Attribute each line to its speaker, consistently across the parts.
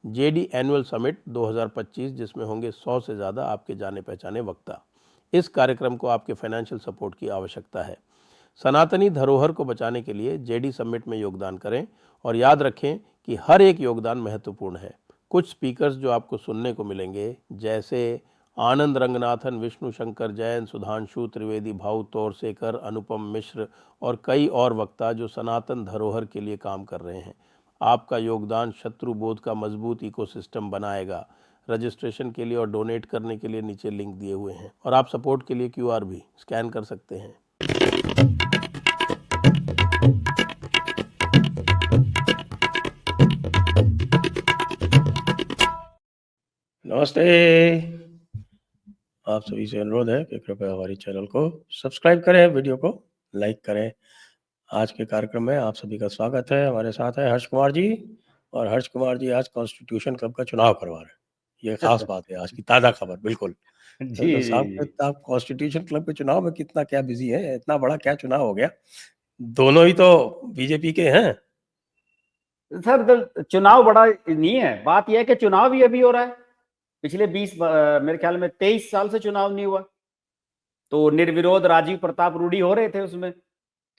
Speaker 1: JD annual summit 2025, जिसमें होंगे 100 से ज़्यादा आपके जाने पहचाने वक्ता। इस कार्यक्रम को आपके फाइनेंशियल सपोर्ट की आवश्यकता है। सनातनी धरोहर को बचाने के लिए जेडी समिट में योगदान करें और याद रखें कि हर एक योगदान महत्वपूर्ण है। कुछ स्पीकर्स जो आपको सुनने को मिलेंगे, जैसे आनंद रंगनाथन, विष्णु शंकर जैन, सुधांशु त्रिवेदी, भाऊ तोरसेकर, अनुपम मिश्र और कई और वक्ता जो सनातन धरोहर के लिए काम कर रहे हैं। आपका योगदान शत्रु बोध का मजबूत इकोसिस्टम बनाएगा। रजिस्ट्रेशन के लिए और डोनेट करने के लिए नीचे लिंक दिए हुए हैं और आप सपोर्ट के लिए क्यूआर भी स्कैन कर सकते हैं। नमस्ते। आप सभी से अनुरोध है कि कृपया हमारी चैनल को सब्सक्राइब करें, वीडियो को लाइक करें। आज के कार्यक्रम में आप सभी का स्वागत है। हमारे साथ है हर्ष कुमार जी, और हर्ष कुमार जी आज कॉन्स्टिट्यूशन क्लब का चुनाव करवा रहे हैं। ये खास बात है, आज की ताज़ा खबर। बिल्कुल
Speaker 2: जी
Speaker 1: तो
Speaker 2: जी
Speaker 1: साहब,
Speaker 2: जी।
Speaker 1: आप कॉन्स्टिट्यूशन क्लब के चुनाव में कितना क्या बिजी है, इतना बड़ा क्या चुनाव हो गया? दोनों ही तो बीजेपी के हैं।
Speaker 2: सर चुनाव बड़ा नहीं है, बात यह है कि चुनाव ही अभी हो रहा है। पिछले 20 मेरे ख्याल में 23 साल से चुनाव नहीं हुआ, तो निर्विरोध राजीव प्रताप रूडी हो रहे थे उसमें।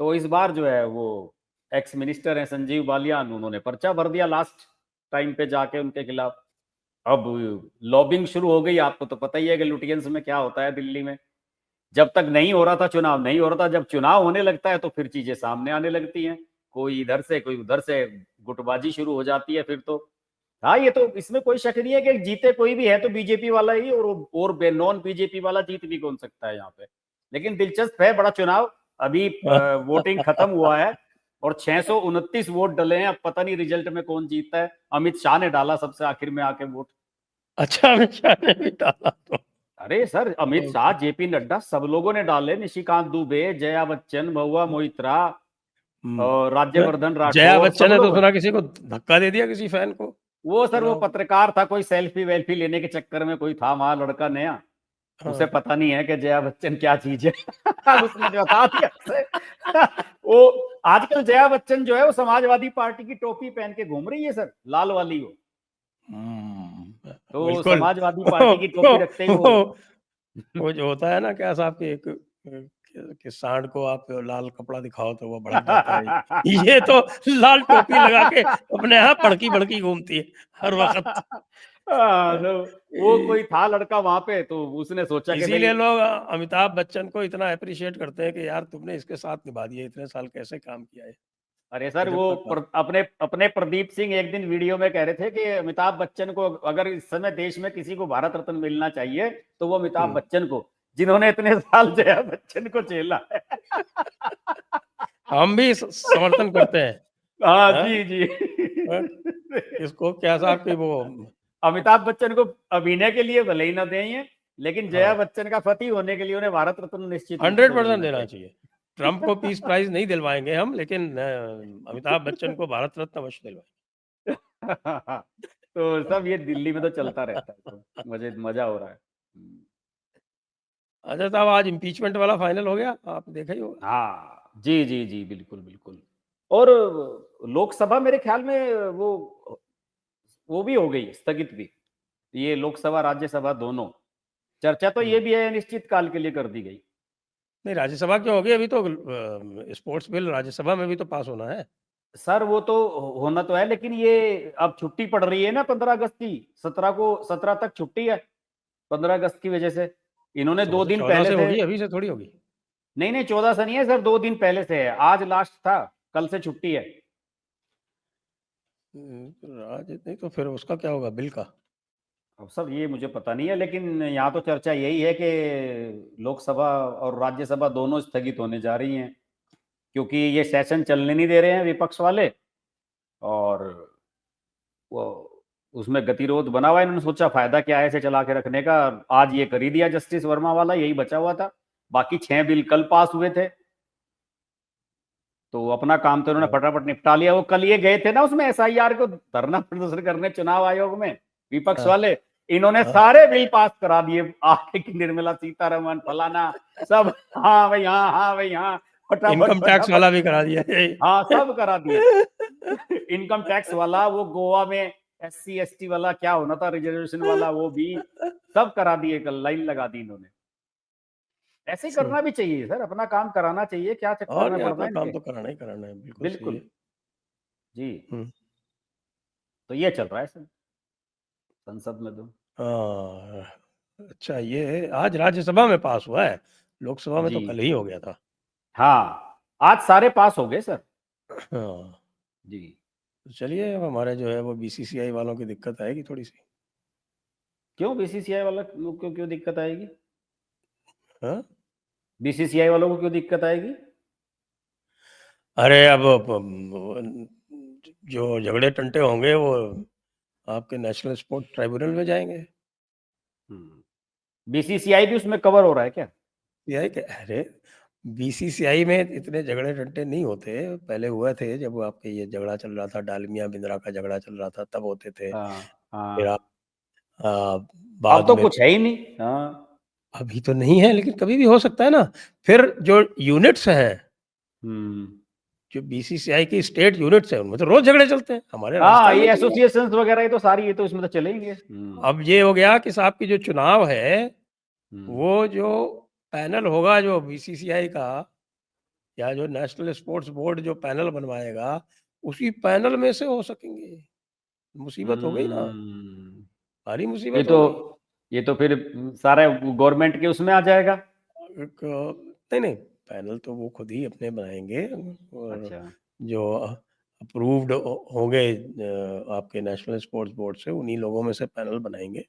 Speaker 2: तो इस बार जो है वो एक्स मिनिस्टर हैं संजीव बालियान, उन्होंने पर्चा भर दिया लास्ट टाइम पे जाके उनके खिलाफ। अब लॉबिंग शुरू हो गई। आपको तो पता ही है कि लुटियंस में क्या होता है दिल्ली में। जब तक नहीं हो रहा था चुनाव, नहीं हो रहा था, जब चुनाव होने लगता है तो फिर चीजें सामने आने लगती हैं। कोई इधर से कोई उधर से गुटबाजी शुरू हो जाती है फिर तो। हाँ, ये तो इसमें कोई शक नहीं है कि जीते कोई भी है तो बीजेपी वाला ही, और नॉन बीजेपी वाला जीत भी कौन सकता है यहाँ पे। लेकिन दिलचस्प है बड़ा चुनाव। अभी वोटिंग खत्म हुआ है और 629 वोट डले हैं। अब पता नहीं रिजल्ट में कौन जीतता है। अमित शाह ने डाला सबसे आखिर में आके वोट।
Speaker 1: अच्छा, अमित शाह ने भी डाला तो?
Speaker 2: अरे सर, अमित शाह, जेपी नड्डा, सब लोगों ने डाले। निशिकांत दुबे, जया बच्चन, महुआ मोइत्रा और राज्यवर्धन
Speaker 1: जया
Speaker 2: राठौर,
Speaker 1: बच्चन
Speaker 2: सब
Speaker 1: ने तो
Speaker 2: लोग।
Speaker 1: सुना किसी को धक्का दे दिया, किसी फैन को।
Speaker 2: वो सर वो
Speaker 1: चुनाव।
Speaker 2: पत्रकार था, कोई सेल्फी वेल्फी लेने के चक्कर में कोई था वहां लड़का नया। उसे
Speaker 1: हाँ।
Speaker 2: पता नहीं है कि जया बच्चन क्या चीज है। उसने जो बता दिया उसे। वो आजकल जया बच्चन जो है वो समाजवादी पार्टी की टोपी पहन के घूम रही है सर, लाल वाली वो। तो
Speaker 1: बिल्कुल।
Speaker 2: समाजवादी
Speaker 1: वो
Speaker 2: पार्टी की टोपी रखते ही वो।
Speaker 1: वो वो जो होता है ना, क्या साहब के कि सांड को आप लाल कपड़ा दिखाओ तो वो भड़क जाता है। ये तो लाल टोपी लगा के अपने यहाँ भड़की भड़की घूमती है हर वक्त।
Speaker 2: तो वो कोई था लड़का वहां पे, तो उसने सोचा कि भाई।
Speaker 1: इसीलिए लोग अमिताभ बच्चन को इतना अप्रिशिएट करते हैं कि यार तुमने इसके साथ निभा दिया, इतने साल कैसे काम किया है।
Speaker 2: अरे सर,
Speaker 1: गजब
Speaker 2: वो
Speaker 1: का काम।
Speaker 2: अपने अपने प्रदीप सिंह एक दिन वीडियो में कह रहे थे कि अमिताभ बच्चन को अगर इस समय देश में किसी को भारत रत्न मिलना चाहिए तो वो अमिताभ बच्चन को, जिन्होंने इतने साल जया बच्चन को झेला है।
Speaker 1: हम भी समर्थन करते हैं।
Speaker 2: हाँ
Speaker 1: हाँ?
Speaker 2: जी जी।
Speaker 1: हाँ? इसको क्या साहब की वो।
Speaker 2: अमिताभ बच्चन को अभिनय के लिए भले ही ना दें, लेकिन जया
Speaker 1: हाँ,
Speaker 2: बच्चन का पति होने के लिए उन्हें भारत रत्न निश्चित रूप से
Speaker 1: 100%
Speaker 2: मिलना
Speaker 1: देना
Speaker 2: चाहिए।
Speaker 1: चाहिए। ट्रम्प को पीस प्राइज नहीं दिलवाएंगे हम, लेकिन अमिताभ बच्चन को भारत रत्न अवश्य दिलवाएंगे।
Speaker 2: तो सब ये दिल्ली में तो चलता रहता है, तो मुझे मजा हो रहा है।
Speaker 1: अच्छा साहब, आज इम्पीचमेंट वाला फाइनल हो गया, आप देखा ही होगा।
Speaker 2: हाँ जी जी जी, बिल्कुल बिल्कुल। और लोकसभा मेरे ख्याल में वो भी हो गई स्थगित भी। ये लोकसभा राज्यसभा दोनों, चर्चा तो ये भी है निश्चित काल के लिए कर दी गई।
Speaker 1: नहीं, राज्यसभा क्यों होगी? अभी तो स्पोर्ट्स बिल राज्यसभा में भी तो पास होना है।
Speaker 2: सर वो तो होना तो है, लेकिन ये अब छुट्टी पड़ रही है ना 15 अगस्त की। 17 तक छुट्टी है 15 अगस्त की वजह से। इन्होंने 2 दिन
Speaker 1: 14
Speaker 2: पहले
Speaker 1: से
Speaker 2: से।
Speaker 1: होगी, अभी से थोड़ी होगी।
Speaker 2: नहीं नहीं, 14 से नहीं है सर, 2 दिन पहले से है। आज लास्ट था, कल से छुट्टी है।
Speaker 1: नहीं तो फिर उसका क्या होगा, बिल का?
Speaker 2: अब सब ये मुझे पता नहीं है, लेकिन यहाँ तो चर्चा यही है कि लोकसभा और राज्यसभा दोनों स्थगित होने जा रही हैं, क्योंकि ये सेशन चलने नहीं दे रहे हैं विपक्ष वाले। और वो उसमें गतिरोध बना हुआ है। इन्होंने सोचा फायदा क्या है इसे चला के रखने का। आज ये कर ही दिया जस्टिस वर्मा वाला, यही बचा हुआ था। बाकी 6 बिल कल पास हुए थे, तो अपना काम तो इन्होंने फटाफट निपटा लिया। वो कल ये गए थे ना उसमें एसआईआर को धरना प्रदर्शन करने चुनाव आयोग में, विपक्ष
Speaker 1: हाँ,
Speaker 2: वाले। इन्होंने
Speaker 1: हाँ।
Speaker 2: सारे बिल पास करा दिए आके की निर्मला सीतारमन फलाना सब। हाँ भाई हाँ, हाँ भाई हाँ, फटाफट
Speaker 1: इनकम टैक्स
Speaker 2: फटाफट।
Speaker 1: वाला भी करा दिया।
Speaker 2: हाँ सब करा दिए। इनकम टैक्स वाला, वो गोवा में SC ST वाला क्या होना था, रिजर्वेशन वाला, वो भी सब करा दिए, कल लाइन लगा दी इन्होंने। ऐसे ही करना भी चाहिए सर, अपना काम कराना चाहिए, क्या चक्कर
Speaker 1: और
Speaker 2: में
Speaker 1: क्या,
Speaker 2: पड़ना
Speaker 1: अपना
Speaker 2: है
Speaker 1: काम
Speaker 2: इनके।
Speaker 1: तो कराना ही कराना है, बिल्कुल सही
Speaker 2: बिल्कुल
Speaker 1: है।
Speaker 2: जी।
Speaker 1: हम्म।
Speaker 2: तो ये चल रहा है सर संसद में तो।
Speaker 1: हाँ, अच्छा, ये आज राज्यसभा में पास हुआ है, लोकसभा में
Speaker 2: जी
Speaker 1: तो कल ही हो गया था।
Speaker 2: हाँ, आज सारे पास हो गए सर।
Speaker 1: हाँ,
Speaker 2: जी।
Speaker 1: तो चलिए, अब हमारे जो है वो बीसीसीआई वालों की दिक्कत आएगी थोड़ी सी।
Speaker 2: क्यों बीसीसीआई वाला क्यों क्यों दिक्कत आएगी?
Speaker 1: हाँ,
Speaker 2: बीसीसीआई वालों को क्यों दिक्कत आएगी?
Speaker 1: अरे अब जो झगड़े टंटे होंगे वो आपके नेशनल स्पोर्ट ट्राइब्यूनल में जाएंगे।
Speaker 2: बीसीसीआई भी उसमें कवर हो रहा है क्या?
Speaker 1: सीआई के, अरे बीसीसीआई में इतने झगड़े टंटे नहीं होते, पहले हुए थे जब आपके ये झगड़ा चल रहा था, डालमिया बिंद्रा का झगड़ा चल रहा था, तब होते थे।
Speaker 2: हाँ
Speaker 1: फिर
Speaker 2: हाँ।
Speaker 1: आप आ,
Speaker 2: अब
Speaker 1: बाद
Speaker 2: तो
Speaker 1: में,
Speaker 2: कुछ है ही नहीं। हाँ।
Speaker 1: अभी तो नहीं है लेकिन कभी भी हो सकता है ना। फिर जो यूनिट्स हैं,
Speaker 2: हम्म।
Speaker 1: जो बीसीसीआई की स्टेट यूनिट्स हैं, उनमें तो रोज झगड़े चलते हैं, हमारे
Speaker 2: हाँ,
Speaker 1: राजस्थान
Speaker 2: ये
Speaker 1: में चल रहा
Speaker 2: एसोसिएशंस वगैरह ये तो सारी, ये तो इसमें तो चलेंगे।
Speaker 1: है। अब ये हो गया कि साहब की जो चुनाव है,
Speaker 2: हम्म।
Speaker 1: वो जो पैनल होगा जो बीसीसीआई का, या जो नेशनल स्पोर्ट्स बोर्ड जो पैनल बनवाएगा, उसी पैनल में से हो सकेंगे। मुसीबत हो गई ना,
Speaker 2: हम्म।
Speaker 1: भारी
Speaker 2: ये
Speaker 1: मुसीबत
Speaker 2: तो
Speaker 1: होगी।
Speaker 2: ये तो फिर सारा गवर्नमेंट के उसमें आ जाएगा।
Speaker 1: एक नहीं नहीं, पैनल तो वो खुद ही अपने बनाएंगे, और
Speaker 2: अच्छा।
Speaker 1: जो अप्रूव्ड होंगे आपके नेशनल स्पोर्ट्स बोर्ड से, उन्हीं लोगों में से पैनल बनाएंगे।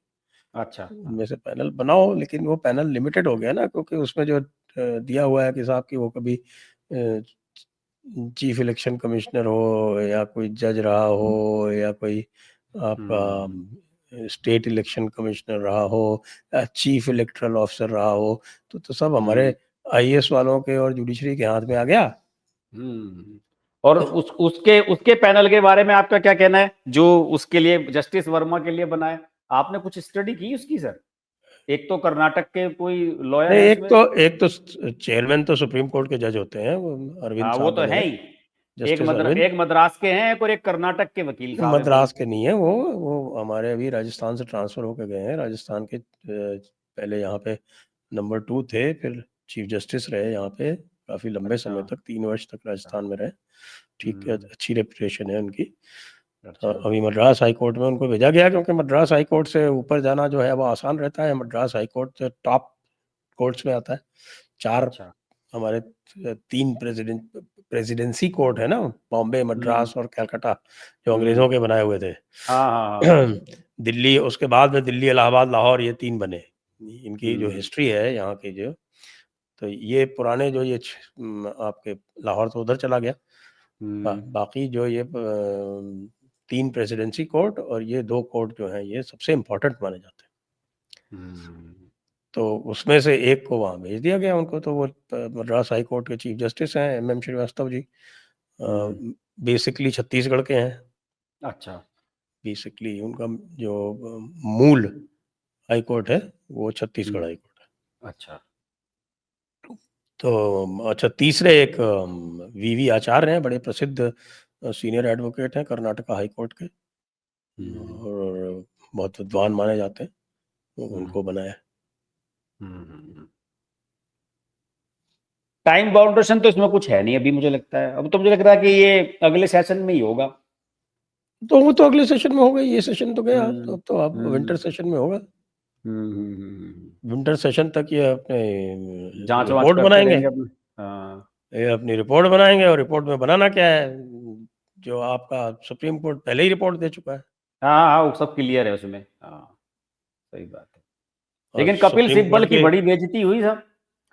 Speaker 2: अच्छा। हाँ।
Speaker 1: उनमें से पैनल बनाओ, लेकिन वो पैनल लिमिटेड हो गया ना, क्योंकि उसमें जो दिया हुआ है कि साहब की वो कभी चीफ इलेक्शन कमिश्नर हो, या कोई जज रहा हो, या कोई
Speaker 2: हम्म।
Speaker 1: आपका स्टेट इलेक्शन कमिश्नर रहा हो, या चीफ इलेक्टोरल ऑफिसर रहा हो, तो सब हमारे आईएएस वालों के और जुडिशरी के हाथ में आ गया।
Speaker 2: हम्म। और उसके उसके पैनल के बारे में आपका क्या कहना है, जो उसके लिए जस्टिस वर्मा के लिए बना है? आपने कुछ स्टडी की उसकी सर? एक तो कर्नाटक के कोई लॉयर
Speaker 1: नहीं,
Speaker 2: है
Speaker 1: एक
Speaker 2: उसमें।
Speaker 1: तो एक तो चेयरमैन तो सुप्रीम कोर्ट के जज होते हैं, वो अरविंद
Speaker 2: हाँ, वो
Speaker 1: साहब
Speaker 2: तो
Speaker 1: बने
Speaker 2: है
Speaker 1: हैं,
Speaker 2: ही।
Speaker 1: जस्टिस अरविंद।
Speaker 2: एक मद्रास के हैं और एक कर्नाटक के वकील साहब है कोई।
Speaker 1: मद्रास के नहीं है वो हमारे अभी राजस्थान से ट्रांसफर होकर गए हैं। राजस्थान के पहले यहाँ पे नंबर 2 थे, फिर चीफ जस्टिस रहे यहाँ पे काफी लंबे
Speaker 2: अच्छा।
Speaker 1: समय तक, 3 वर्ष तक
Speaker 2: अच्छा।
Speaker 1: राजस्थान में रहे। ठीक है,
Speaker 2: हम्म।
Speaker 1: अच्छी रेपुटेशन है उनकी। तो
Speaker 2: अच्छा।
Speaker 1: अभी मद्रास हाई कोर्ट में उनको भेजा गया, क्योंकि मद्रास हाई कोर्ट से ऊपर जाना जो है वो आसान रहता है। मद्रास हाई कोर्ट से टॉप कोर्ट्स में आता है। 4
Speaker 2: अच्छा।
Speaker 1: हमारे 3 प्रेसिडेंसी कोर्ट है ना, बॉम्बे,
Speaker 2: हम्म।
Speaker 1: मद्रास और कलकत्ता, जो
Speaker 2: हम्म।
Speaker 1: अंग्रेजों के बनाए हुए थे।
Speaker 2: हाँ हाँ हाँ।
Speaker 1: दिल्ली, उसके बाद में दिल्ली, इलाहाबाद, लाहौर, ये 3 बने। इनकी जो
Speaker 2: हम्म।
Speaker 1: हिस्ट्री है यहाँ की, जो तो ये पुराने जो ये आपके लाहौर तो उधर चला गया।
Speaker 2: हम्म।
Speaker 1: बाकी जो ये 3 प्रेसिडेंसी कोर्ट और ये 2 कोर्ट जो हैं, ये सबसे इम्पोर्टेंट माने जाते हैं।
Speaker 2: हम्म।
Speaker 1: तो उसमें से एक को वहाँ भेज दिया गया उनको, तो वो मद्रास हाई कोर्ट के चीफ जस्टिस हैं MM श्रीवास्तव जी।
Speaker 2: हम्म।
Speaker 1: बेसिकली छत्तीसगढ़ के हैं।
Speaker 2: अच्छा।
Speaker 1: बेसिकली उनका जो मूल हाई कोर्ट है, वो छत्तीसगढ़
Speaker 2: हम्म।
Speaker 1: हाई कोर्ट है।
Speaker 2: अच्छा।
Speaker 1: तो अच्छा, तीसरे एक VV आचार्य हैं, बड़े प्रसिद्ध सीनियर एडवोकेट हैं कर्नाटका हाई कोर्ट के,
Speaker 2: हम्म।
Speaker 1: और बहुत विद्वान माने जाते हैं, तो
Speaker 2: हम्म।
Speaker 1: उनको बनाया।
Speaker 2: हम्म। टाइम बाउंडेशन तो इसमें कुछ है नहीं अभी, मुझे लगता है। अब तो मुझे लग रहा है कि ये अगले सेशन में ही होगा।
Speaker 1: तो वो तो अगले सेशन में होगा, ये सेशन तो गया, तो
Speaker 2: हम्म।
Speaker 1: अब तो आप विंटर
Speaker 2: हम्म।
Speaker 1: सेशन में होगा।
Speaker 2: हम्म।
Speaker 1: विंटर सेशन तक ये अपने
Speaker 2: जांच वांच
Speaker 1: रिपोर्ट
Speaker 2: करते
Speaker 1: बनाएंगे।
Speaker 2: रहेंगे अपने। हाँ।
Speaker 1: ये अपनी रिपोर्ट बनाएंगे, और रिपोर्ट में बनाना क्या है, जो आपका सुप्रीम कोर्ट पहले ही रिपोर्ट दे चुका है।
Speaker 2: हाँ हाँ, वो सब क्लियर है उसमें। हाँ, सही बात है।
Speaker 1: और
Speaker 2: लेकिन कपिल
Speaker 1: सुप्रीम
Speaker 2: सिब्बल
Speaker 1: कोर्ट
Speaker 2: की
Speaker 1: के
Speaker 2: बड़ी बेइज्जती हुई सब।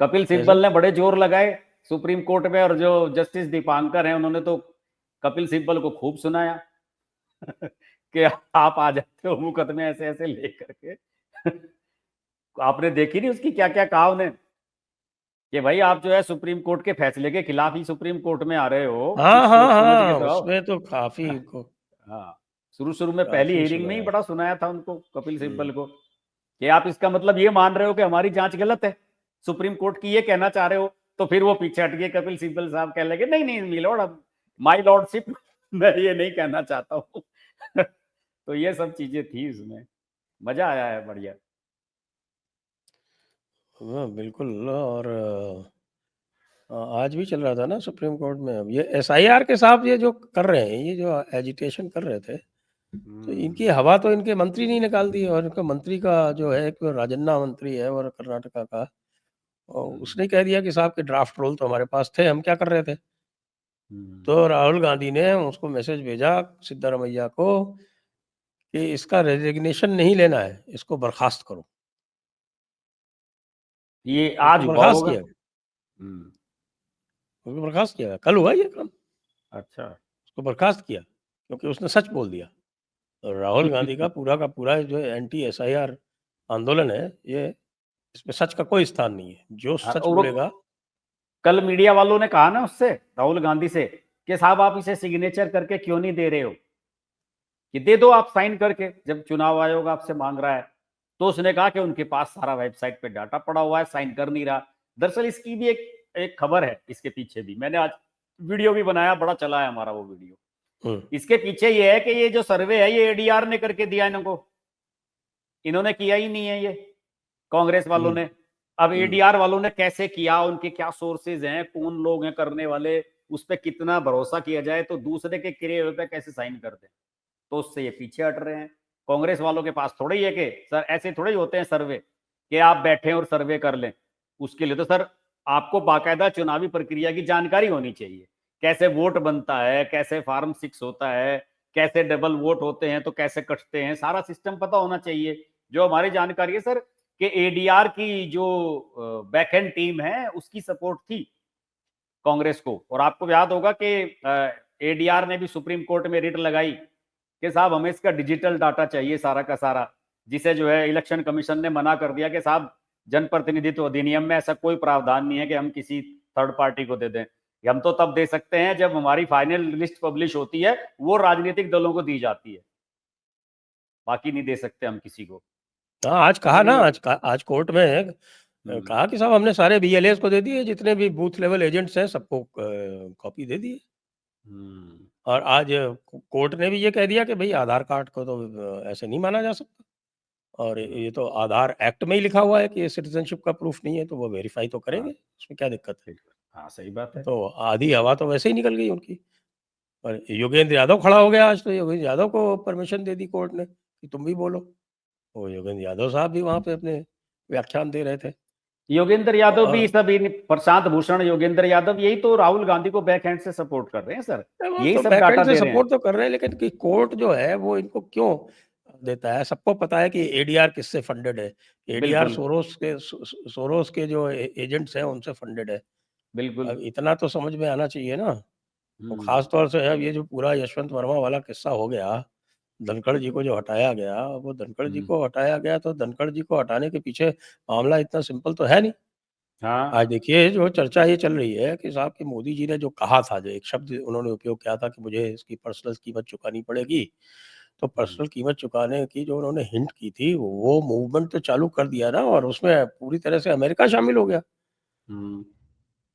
Speaker 2: कपिल
Speaker 1: कैसे,
Speaker 2: सिब्बल ने बड़े जोर लगाए सुप्रीम कोर्ट में, और जो जस्टिस दीपांकर हैं उन्होंने तो कपिल सिब्बल को खूब सुनाया कि आप आ जाते हो मुकदमे ऐसे ऐसे लेकर के। आपने देखी नहीं उसकी क्या क्या कहा उन्हें, कि भाई आप जो है सुप्रीम कोर्ट के फैसले के खिलाफ ही सुप्रीम कोर्ट में आ रहे हो,
Speaker 1: हाँ
Speaker 2: कुछ
Speaker 1: हाँ
Speaker 2: सोच समझ के
Speaker 1: हाँ,
Speaker 2: तो आओ।
Speaker 1: उसमें तो काफी
Speaker 2: हाँ, शुरू शुरू में पहली
Speaker 1: काफी
Speaker 2: हियरिंग में ही
Speaker 1: सुनाया।
Speaker 2: बड़ा सुनाया था उनको, कपिल
Speaker 1: हम्म।
Speaker 2: सिब्बल को, कि आप इसका मतलब ये मान रहे हो कि हमारी जांच गलत है, सुप्रीम कोर्ट की ये कहना चाह रहे हो। तो फिर वो पीछे हट गए, कपिल सिब्बल साहब कहने लगे नहीं नहीं माय लॉर्ड, माय लॉर्डशिप, मैं ये नहीं कहना चाहता हूँ। तो ये सब चीजें थी उसमें, मजा आया है, बढ़िया।
Speaker 1: हाँ बिल्कुल। और आज भी चल रहा था ना सुप्रीम कोर्ट में। अब ये एसआईआर के साथ ये जो कर रहे हैं, ये जो एजिटेशन कर रहे थे, तो इनकी हवा तो इनके मंत्री नहीं निकाल दी। और इनका मंत्री का जो है, एक राजन्ना मंत्री है और कर्नाटका का, और उसने कह दिया कि साहब के ड्राफ्ट रोल तो हमारे पास थे, हम क्या कर रहे थे। तो राहुल गांधी ने उसको मैसेज भेजा सिद्धारमैया को कि इसका रेजिग्नेशन नहीं लेना है, इसको बर्खास्त करो।
Speaker 2: ये आज
Speaker 1: उसको
Speaker 2: हुआ
Speaker 1: बर्खास्त
Speaker 2: होगा।
Speaker 1: किया, उसको बर्खास्त किया, कल हुआ ये काम।
Speaker 2: अच्छा।
Speaker 1: उसको बर्खास्त किया क्योंकि उसने सच बोल दिया। और राहुल गांधी का पूरा जो एंटी एसआईआर आंदोलन है, ये इसमें सच का कोई स्थान नहीं है। जो सच
Speaker 2: और वो
Speaker 1: बोलेगा।
Speaker 2: कल मीडिया वालों ने कहा ना उससे, राहुल गांधी से, कि साहब आप इसे सिग्नेचर करके क्यों नहीं दे रहे हो, कि दे दो आप साइन करके, जब चुनाव आयोग आपसे मांग रहा है। तो उसने कहा कि उनके पास सारा वेबसाइट पे डाटा पड़ा हुआ है, साइन कर नहीं रहा। दरअसल इसकी भी एक खबर है, इसके पीछे भी मैंने आज वीडियो भी बनाया, बड़ा चला है हमारा वो वीडियो। इसके पीछे ये है कि ये जो सर्वे है ये एडीआर ने करके दिया इनको, इन्होंने किया ही नहीं है ये, कांग्रेस वालों ने। अब एडीआर वालों ने कैसे किया, उनके क्या सोर्सेज हैं, कौन लोग हैं करने वाले, उस पर कितना भरोसा किया जाए, तो दूसरे के किए हुए पे कैसे साइन कर दें, तो उससे ये पीछे हट रहे हैं। कांग्रेस वालों के पास थोड़ा ही है कि सर ऐसे थोड़े ही होते हैं सर्वे, कि आप बैठे और सर्वे कर लें। उसके लिए तो सर आपको बाकायदा चुनावी प्रक्रिया की जानकारी होनी चाहिए, कैसे वोट बनता है, कैसे फार्म 6 होता है, कैसे डबल वोट होते हैं तो कैसे कटते हैं, सारा सिस्टम पता होना चाहिए। जो हमारी जानकारी है सर, कि एडीआर की जो बैकएंड टीम है उसकी सपोर्ट थी कांग्रेस को। और आपको याद होगा कि एडीआर ने भी सुप्रीम कोर्ट में रिट लगाई कि साहब हमें इसका डिजिटल डाटा चाहिए सारा का सारा, जिसे जो है इलेक्शन कमीशन ने मना कर दिया कि साहब जनप्रतिनिधित्व अधिनियम में ऐसा कोई प्रावधान नहीं है कि हम किसी थर्ड पार्टी को दे दें। हम तो तब दे सकते हैं जब हमारी फाइनल लिस्ट पब्लिश होती है, वो राजनीतिक दलों को दी जाती है, बाकी नहीं दे सकते हम किसी को।
Speaker 1: हाँ, आज कहा ना, आज कोर्ट में कहा कि साहब हमने सारे बीएलएस को दे दिए, जितने भी बूथ लेवल एजेंट्स हैं सबको कॉपी दे दिए। और आज कोर्ट ने भी ये कह दिया कि भाई आधार कार्ड को तो ऐसे नहीं माना जा सकता, और ये तो आधार एक्ट में ही लिखा हुआ है कि ये सिटीजनशिप का प्रूफ नहीं है, तो वो वेरीफाई तो करेंगे, उसमें क्या दिक्कत है।
Speaker 2: हाँ सही बात है।
Speaker 1: तो आधी हवा तो वैसे ही निकल गई उनकी। और योगेंद्र यादव खड़ा हो गया आज, तो योगेंद्र यादव को परमिशन दे दी कोर्ट ने कि तुम भी बोलो। वो योगेंद्र यादव साहब भी वहां पे अपने व्याख्यान दे रहे थे।
Speaker 2: योगेंद्र यादव भी
Speaker 1: और
Speaker 2: सब प्रशांत भूषण, योगेंद्र यादव, यही तो राहुल गांधी को बैक हैंड से सपोर्ट कर रहे हैं सर,
Speaker 1: वो
Speaker 2: यही
Speaker 1: तो
Speaker 2: सब
Speaker 1: बैकएंड
Speaker 2: डाटा
Speaker 1: से
Speaker 2: दे रहे हैं।
Speaker 1: सपोर्ट तो कर रहे हैं, लेकिन कि कोर्ट जो है वो इनको क्यों देता है। सबको पता है कि एडीआर किससे फंडेड है। एडीआर
Speaker 2: बिल्कुल
Speaker 1: सोरोस के जो एजेंट्स हैं उनसे फंडेड है।
Speaker 2: बिल्कुल।
Speaker 1: अब इतना तो समझ में आना चाहिए ना। तो खास तौर से अब ये जो पूरा यशवंत वर्मा वाला किस्सा हो गया, धनखड़ जी को जो हटाया गया, वो धनखड़ जी को हटाया गया, तो धनखड़ जी को हटाने के पीछे मामला इतना सिंपल तो है नहीं। आज
Speaker 2: हाँ।
Speaker 1: देखिए जो चर्चा ये चल रही है कि साहब कि मोदी जी ने जो कहा था, जो एक शब्द उन्होंने उपयोग किया था कि मुझे इसकी पर्सनल कीमत चुकानी पड़ेगी, तो पर्सनल कीमत चुकाने की जो उन्होंने हिंट की थी, वो मूवमेंट तो चालू कर दिया ना, और उसमें पूरी तरह से अमेरिका शामिल हो गया।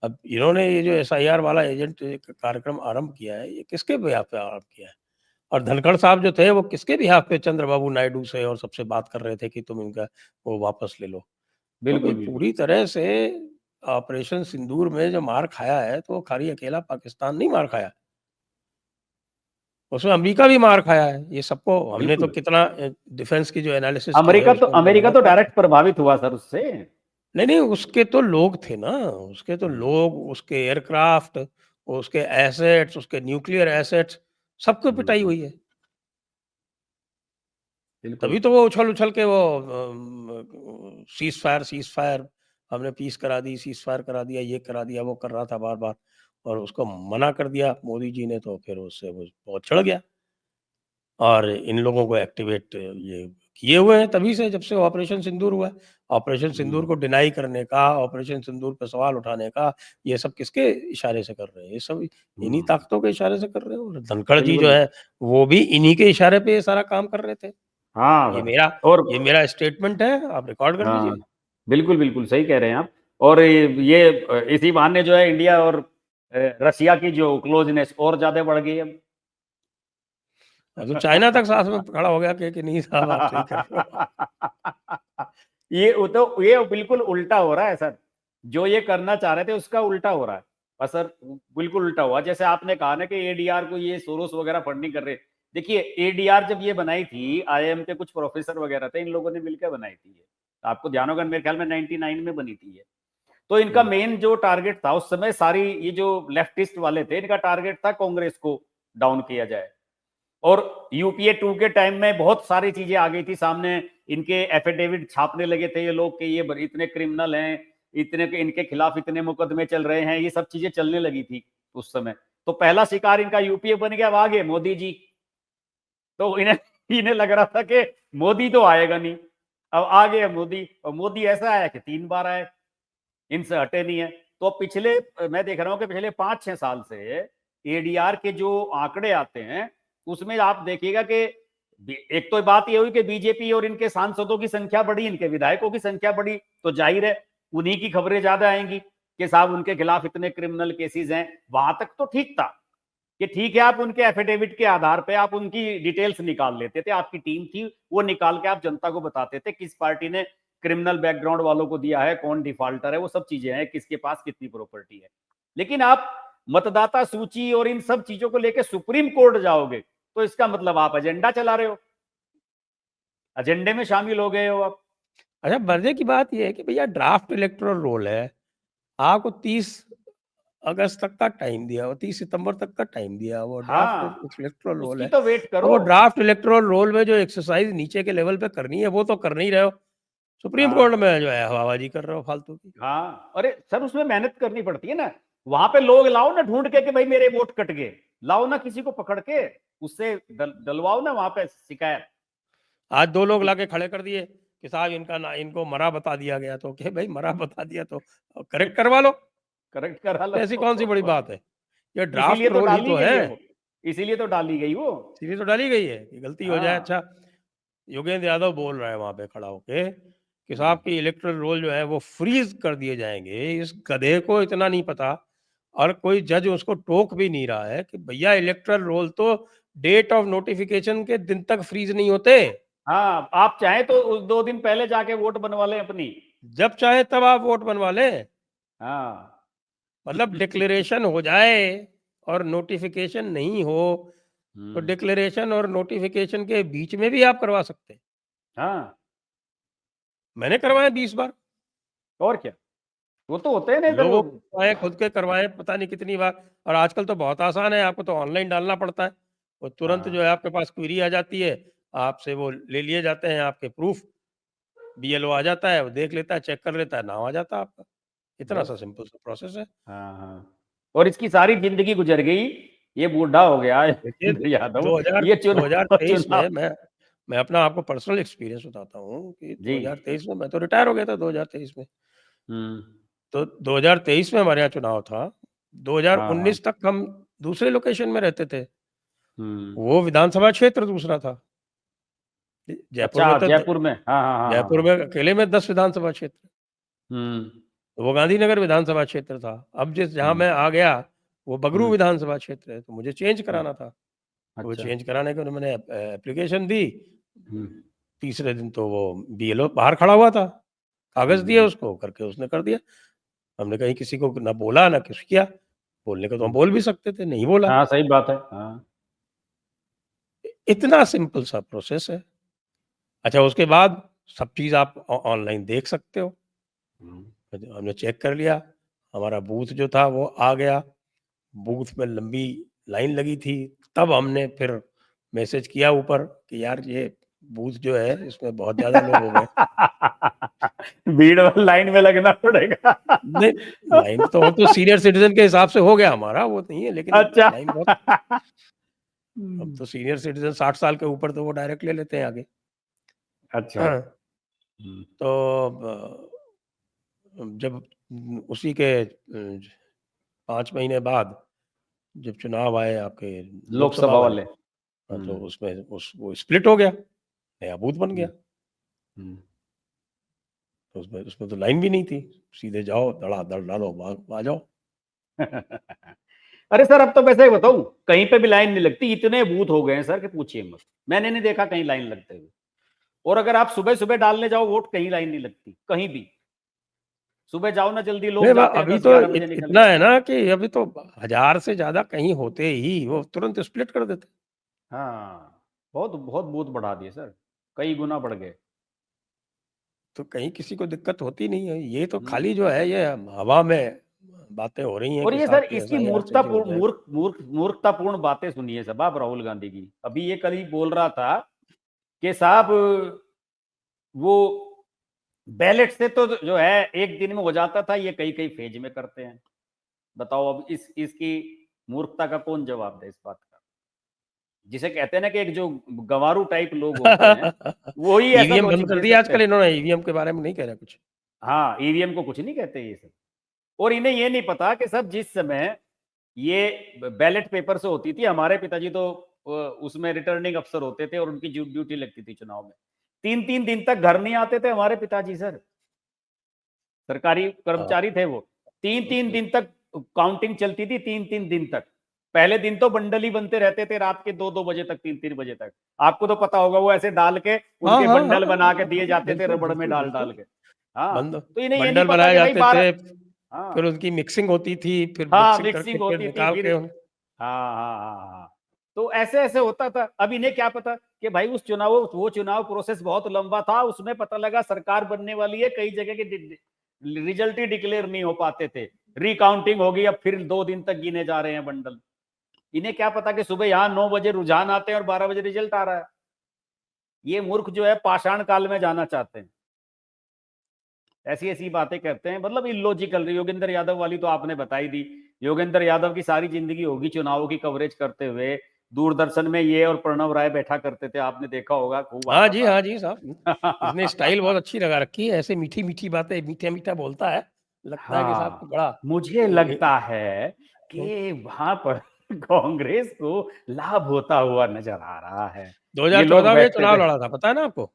Speaker 1: अब इन्होंने ये जो एसआईआर वाला एजेंट कार्यक्रम आरंभ किया है, ये किसके बिहाफ पे आरंभ किया है। और धनखड़ साहब जो थे वो किसके बिहाफ पे चंद्रबाबू नायडू से और सबसे बात कर रहे थे कि तुम इनका वो वापस ले लो। तो भाई
Speaker 2: बिल्कुल बिल्कुल।
Speaker 1: पूरी तरह से ऑपरेशन सिंदूर में जो मार खाया है, तो खाली अकेला पाकिस्तान नहीं मार खाया, उसमें अमेरिका भी मार खाया है। ये सबको हमने तो
Speaker 2: बिल्कुल
Speaker 1: कितना डिफेंस की जो एनालिसिस की है उसमें हमने
Speaker 2: अमेरिका
Speaker 1: बहुत
Speaker 2: तो
Speaker 1: बात की।
Speaker 2: डायरेक्ट प्रभावित हुआ सर उससे।
Speaker 1: नहीं नहीं, उसके तो लोग थे ना, उसके तो लोग, उसके एयरक्राफ्ट, उसके एसेट्स, उसके न्यूक्लियर एसेट्स, सबको पिटाई हुई है।
Speaker 2: बिल्कुल।
Speaker 1: तभी तो वो उछल-उछल के वो सीज़ फायर हमने पीस करा दी, सीज़ फायर करा दिया, ये करा दिया, वो कर रहा था बार-बार, और उसको मना कर दिया मोदी जी ने, तो फिर उससे वो बहुत चिढ़ गया। और इन लोगों को एक्टिवेट ये किए हुए हैं तभी से, जब से ऑपरेशन सिंदूर हुआ है। ऑपरेशन सिंदूर को डिनाई करने का, ऑपरेशन सिंदूर पे सवाल उठाने का, ये सब किसके इशारे से कर रहे हैं? ये सब इन्हीं ताकतों के इशारे से कर रहे हैं। और धनखड़ जी जो
Speaker 2: बिल्कुल।
Speaker 1: है, वो भी इन्हीं के इशारे पे ये सारा काम कर रहे थे।
Speaker 2: हाँ
Speaker 1: ये
Speaker 2: सर।
Speaker 1: मेरा
Speaker 2: और
Speaker 1: ये मेरा स्टेटमेंट है, आप रिकॉर्ड कर
Speaker 2: हाँ
Speaker 1: लीजिए।
Speaker 2: बिल्कुल बिल्कुल सही कह रहे हैं आप। और ये इसी बहाने जो है इंडिया और रसिया की जो क्लोजनेस और ज्यादा बढ़ गई है।
Speaker 1: अब तो चाइना तक साथ में खड़ा हो गया कि नहीं साहब आप सही कर रहे हो।
Speaker 2: ये बिल्कुल उल्टा हो रहा है सर। जो ये करना चाह रहे थे उसका उल्टा हो रहा है असर, बिल्कुल उल्टा हुआ। जैसे आपने कहा ना कि एडीआर को ये सोरोस वगैरह फंडिंग कर रहे। देखिए एडीआर जब ये बनाई थी, आईआईएम के कुछ प्रोफेसर वगैरह थे, इन लोगों ने मिलकर बनाई थी ये। आपको ध्यान होगा, मेरे ख्याल में 99 में बनी थी ये। तो इनका मेन जो टारगेट था उस समय, सारी ये जो लेफ्टिस्ट वाले थे, इनका टारगेट था कांग्रेस को डाउन किया जाए। और यूपीए 2 के टाइम में बहुत सारी चीजें आ गई थी सामने। इनके एफिडेविट छापने लगे थे ये लोग कि ये इतने क्रिमिनल हैं, इतने इनके खिलाफ इतने मुकदमे चल रहे हैं, ये सब चीजें चलने लगी थी उस समय। तो पहला शिकार इनका यूपीए बन गया, अब आगे मोदी जी। तो इन्हें इन्हें लग रहा था कि मोदी तो आएगा नहीं, अब आ गया मोदी। और मोदी ऐसा आया कि 3 बार आए, इनसे हटे नहीं है। तो पिछले, मैं देख रहा हूं कि पिछले 5-6 साल से एडीआर के जो आंकड़े आते हैं उसमें आप देखिएगा कि एक तो बात ये हुई कि बीजेपी और इनके सांसदों की संख्या बढ़ी, इनके विधायकों की संख्या बढ़ी, तो जाहिर है उन्हीं की खबरें ज्यादा आएंगी कि साहब उनके खिलाफ इतने क्रिमिनल केसेस हैं। वहां तक तो ठीक था कि ठीक है, आप उनके एफिडेविट के आधार पे आप उनकी डिटेल्स निकाल लेते थे, आपकी टीम थी वो निकाल के आप जनता को बताते थे किस पार्टी ने क्रिमिनल बैकग्राउंड वालों को दिया है, कौन डिफॉल्टर है, वो सब चीजें हैं, किसके पास कितनी प्रॉपर्टी है। लेकिन आप मतदाता सूची और इन सब चीजों को लेकर सुप्रीम कोर्ट जाओगे तो इसका मतलब आप एजेंडा चला रहे हो, एजेंडे में शामिल हो गए हो आप।
Speaker 1: अच्छा, मजे की बात यह है कि भैया ड्राफ्ट इलेक्टोरल रोल है, आपको 30 अगस्त तक का टाइम दिया हुआ, 30 सितंबर तक का टाइम दिया हुआ, ड्राफ्ट
Speaker 2: हाँ,
Speaker 1: इलेक्टोरल रोल
Speaker 2: उसकी
Speaker 1: है।
Speaker 2: तो वेट
Speaker 1: तो
Speaker 2: करो।
Speaker 1: वो ड्राफ्ट इलेक्टोरल रोल में जो एक्सरसाइज नीचे के लेवल पे करनी है वो तो कर नहीं रहे हो, सुप्रीम कोर्ट
Speaker 2: हाँ
Speaker 1: में जो है हवाबाजी कर रहे हो फालतू की।
Speaker 2: हाँ, अरे सर उसमें मेहनत करनी पड़ती है ना। वहां पे लोग लाओ ना ढूंढ के कि भाई मेरे वोट कट गए, लाओ ना किसी को पकड़ के, उससे डलवाओ ना वहां पे शिकायत।
Speaker 1: आज 2 लोग लाके खड़े कर दिए कि साहब इनका ना, इनको मरा बता दिया गया, तो क्या भाई मरा बता दिया तो करेक्ट करवा लो,
Speaker 2: करेक्ट करा
Speaker 1: तो ऐसी कौन सी बड़ी
Speaker 2: लो।
Speaker 1: बात है, ये ड्राफ्ट
Speaker 2: इसीलिए तो
Speaker 1: रोल ही
Speaker 2: डाली
Speaker 1: तो
Speaker 2: गई
Speaker 1: है,
Speaker 2: है वो, इसीलिए तो डाली गई वो।
Speaker 1: सीधी तो डाली गई है कि गलती हो जाए।
Speaker 2: हाँ।
Speaker 1: अच्छा, योगेंद्र यादव बोल रहा है वहां पे खड़ा होके कि
Speaker 2: हम्म।
Speaker 1: साहब की इलेक्टोरल रोल जो है वो फ्रीज कर दिए जाएंगे। इस गधे को इतना नहीं पता, और कोई जज उसको टोक भी नहीं रहा है कि भैया इलेक्टोरल रोल तो डेट ऑफ नोटिफिकेशन के दिन तक फ्रीज नहीं होते,
Speaker 2: हाँ, आप चाहें तो उस 2 दिन पहले जाके वोट बनवा लें अपनी।
Speaker 1: जब चाहे तब आप वोट बनवा लें।
Speaker 2: हाँ।
Speaker 1: मतलब डिक्लेरेशन हो जाए और नोटिफिकेशन नहीं हो, तो
Speaker 2: हम्म।
Speaker 1: डिक्लेरेशन और नोटिफिकेशन के बीच में भी आप करवा सकते हैं।
Speaker 2: हाँ,
Speaker 1: मैंने करवाया 20 बार,
Speaker 2: और क्या, वो तो होते हैं ना इधर।
Speaker 1: लोगों को करवाए, खुद के करवाए पता नहीं कितनी बार। और आजकल तो बहुत आसान है, आपको तो ऑनलाइन डालना पड़ता है, और तुरंत
Speaker 2: हाँ।
Speaker 1: जो है आपके पास क्वेरी आ जाती है, आपसे वो ले लिए जाते हैं आपके प्रूफ, बीएलओ आ जाता है, वो देख लेता है, चेक कर लेता है, नाम आ जाता है आपका। इतना सा
Speaker 2: बस।
Speaker 1: सिंपल सा प्रोसेस है।
Speaker 2: हाँ हाँ, और इसकी सारी जिंदगी गुजर गई, ये बूढ़ा हो गया
Speaker 1: देखिए
Speaker 2: योगेंद्र यादव,
Speaker 1: 2000
Speaker 2: ये चुनाव
Speaker 1: 2023 में
Speaker 2: चुनाव।
Speaker 1: मैं अपना आपको पर्सनल एक्सपीरियंस बताता हूँ कि
Speaker 2: जी।
Speaker 1: 2023 में मैं तो रिटायर हो गया था 2023 में।
Speaker 2: हम्म।
Speaker 1: तो 2023 में हमारे यहाँ चुनाव था,
Speaker 2: हाँ हाँ।
Speaker 1: 2019 तक हम दूसरे लोकेशन में रहते थे,
Speaker 2: हम्म।
Speaker 1: वो विधानसभा क्षेत्र दूसरा था। जयपुर में
Speaker 2: अच्छा,
Speaker 1: तो
Speaker 2: जयपुर में, हाँ हाँ हाँ हाँ
Speaker 1: जयपुर
Speaker 2: हाँ।
Speaker 1: में अकेले में 10 विधानसभा क्षेत्र,
Speaker 2: हम्म।
Speaker 1: तो वो गांधीनगर विधानसभा क्षेत्र था। अब जिस जहाँ
Speaker 2: हम्म।
Speaker 1: मैं आ गया वो बगरू
Speaker 2: हम्म।
Speaker 1: विधानसभा क्षेत्र है, तो मुझे चेंज
Speaker 2: हम्म।
Speaker 1: कराना था। तो वो
Speaker 2: अच्छा।
Speaker 1: चेंज कराने के लिए मैंने एप्लीकेशन दी।
Speaker 2: हम्म।
Speaker 1: तीसरे दिन तो वो बीएलओ बाहर खड़ा हुआ था, कागज दिए
Speaker 2: हम्म।
Speaker 1: उसको, करके उसने कर दिया। हमने कहीं किसी को ना बोला ना कुछ किया, बोलने को तो हम
Speaker 2: हम्म।
Speaker 1: बोल भी सकते थे, नहीं बोला।
Speaker 2: हाँ, सही बात है। हाँ।
Speaker 1: इतना सिंपल सा प्रोसेस है। अच्छा, उसके बाद सब चीज़ आप ऑनलाइन देख सकते हो।
Speaker 2: हम्म।
Speaker 1: हमने चेक कर लिया, हमारा बूथ जो था वो आ गया, बूथ में लंबी लाइन लगी थी, तब हमने फिर मैसेज किया ऊपर कि यार ये बूथ जो है इसमें बहुत ज़्यादा लोग हो गए।
Speaker 2: भीड़ वाली लाइन में लगना पड़ेगा।
Speaker 1: नहीं, लाइन तो हम तो सीनियर सिटीज़न के हिसाब से हो गया हमारा, वो नहीं है, लेकिन
Speaker 2: अच्छा।
Speaker 1: लाइन बहुत, अब तो सीनियर सिटीज़न 60 साल के ऊपर तो वो डायरेक्ट ले लेते हैं आगे।
Speaker 2: अच्छा। हम्म।
Speaker 1: तो जब उसी के 5 महीने बाद जब चुनाव आए आपके लोकसभा
Speaker 2: लोकसभा
Speaker 1: वाले,
Speaker 2: वाले।
Speaker 1: हाँ, तो
Speaker 2: हम्म।
Speaker 1: उसमें वो स्प्लिट हो गया, नया बूथ बन गया।
Speaker 2: हम्म। हम्म।
Speaker 1: तो उसमें उसमें तो लाइन भी नहीं थी, सीधे जाओ, धड़ाधड़ डालो, आ जाओ।
Speaker 2: अरे सर अब तो वैसे ही बताऊं, कहीं पे भी लाइन नहीं लगती, इतने बूथ हो गए हैं सर कि पूछिए मत। मैंने नहीं देखा कहीं लाइन लगते हुए। और अगर आप सुबह सुबह डालने जाओ वोट, कहीं लाइन नहीं लगती कहीं भी। सुबह जाओ ना, जल्दी लोग
Speaker 1: नहीं
Speaker 2: जाते हैं
Speaker 1: अभी
Speaker 2: 10-11 बजे निकल
Speaker 1: इतना
Speaker 2: के।
Speaker 1: है ना कि अभी तो 1000 से ज्यादा कहीं होते ही वो तुरंत स्प्लिट कर देते।
Speaker 2: हाँ, बहुत बहुत बूथ बढ़ा दिए सर, कई गुना बढ़ गए।
Speaker 1: तो कहीं किसी को दिक्कत होती नहीं है, ये तो
Speaker 2: हम्म।
Speaker 1: खाली जो है ये हवा में बातें हो रही हैं
Speaker 2: और
Speaker 1: कि
Speaker 2: ये सर
Speaker 1: साहब कि
Speaker 2: इसकी
Speaker 1: ऐसा यहाँ चेंजिंग हो जाएगा।
Speaker 2: मूर्खतापूर्ण बातें सुनिए सब आप राहुल गांधी की। अभी ये कल ही बोल रहा था कि साहब वो बैलेट से तो जो है एक दिन में हो जाता था, ये कई कई फेज में करते हैं। बताओ अब इसकी मूर्खता का कौन जवाब दे इस बात का। जिसे कहते हैं ना कि एक जो गंवारू टाइप लोग होते हैं, वो ही ऐसा
Speaker 1: ईवीएम बंद
Speaker 2: लॉजिक
Speaker 1: कर
Speaker 2: दे
Speaker 1: दिया
Speaker 2: सकते
Speaker 1: आजकल
Speaker 2: हैं।
Speaker 1: इन्होंने, ईवीएम के बारे में नहीं कह रहे कुछ।
Speaker 2: हाँ, ईवीएम को कुछ नहीं कहते ये सब। और इन्हें ये नहीं पता कि सब जिस समय ये बैलेट पेपर से होती थी, हमारे पिताजी तो उसमें रिटर्निंग अफसर होते थे और उनकी ड्यूटी लगती थी चुनाव में। 3-3 दिन तक घर नहीं आते थे हमारे पिताजी सर, सरकारी
Speaker 1: हाँ,
Speaker 2: कर्मचारी थे वो। तीन तीन
Speaker 1: तो
Speaker 2: दिन तक काउंटिंग चलती थी, 3-3 दिन तक। पहले दिन तो बंडल ही बनते रहते थे रात के 2-2 बजे तक, 3-3 बजे तक। आपको तो पता होगा, वो ऐसे डाल के
Speaker 1: हाँ
Speaker 2: उनके
Speaker 1: हाँ हाँ
Speaker 2: बंडल बना के दिए जाते थे
Speaker 1: बिल्कुल
Speaker 2: रबड़ में
Speaker 1: बिल्कुल
Speaker 2: डाल डाल
Speaker 1: बिल्कुल।
Speaker 2: के। हाँ,
Speaker 1: बंद
Speaker 2: तो इन्हें ये नहीं
Speaker 1: बंडल
Speaker 2: पता
Speaker 1: बनाए
Speaker 2: कि भाई
Speaker 1: जाते थे,
Speaker 2: 12।
Speaker 1: फिर
Speaker 2: हाँ
Speaker 1: उनकी मिक्सिंग होती थी, फिर
Speaker 2: हाँ,
Speaker 1: मिक्सिंग करके
Speaker 2: मिक्सिंग
Speaker 1: फिर
Speaker 2: होती थी
Speaker 1: निकाल
Speaker 2: फिर।
Speaker 1: के
Speaker 2: हाँ हाँ हाँ हाँ। तो ऐसे ऐसे होता था। अब इन्हें क्या पता कि भाई वो चुनाव प्रोसेस बहुत लंबा था, उसमें पता लगा सरकार बनने वाली है, कई जगह के रिजल्ट ही डिक्लेयर नहीं हो पाते थे। रिकाउंटिंग होगी, अब फिर 2 दिन तक गिने जा रहे हैं बंडल। इन्हें क्या पता कि सुबह यहाँ 9 बजे रुझान आते हैं और 12 बजे रिजल्ट आ रहा है। ये मूर्ख जो है पाषाण काल में जाना चाहते हैं, ऐसी ऐसी बातें करते हैं, मतलब इलॉजिकल। योगेंद्र यादव वाली तो आपने बताई दी। योगेंद्र यादव की सारी जिंदगी होगी चुनावों की कवरेज करते हुए। दूरदर्शन में ये और प्रणव राय बैठा करते थे, आपने देखा होगा, खूब आता
Speaker 1: हाँ जी साहब, इसने स्टाइल
Speaker 2: था।
Speaker 1: बहुत अच्छी लगा रखी है, ऐसे मीठी मीठी बातें, मीठा मीठा बोलता है, लगता है कि साहब को
Speaker 2: हाँ,
Speaker 1: बड़ा
Speaker 2: मुझे लगता है कि वहां पर कांग्रेस को लाभ होता हुआ नजर आ रहा है। ये लोग
Speaker 1: 2014 में
Speaker 2: बैठते
Speaker 1: चुनाव
Speaker 2: थे।
Speaker 1: लड़ा था, पता है ना आपको?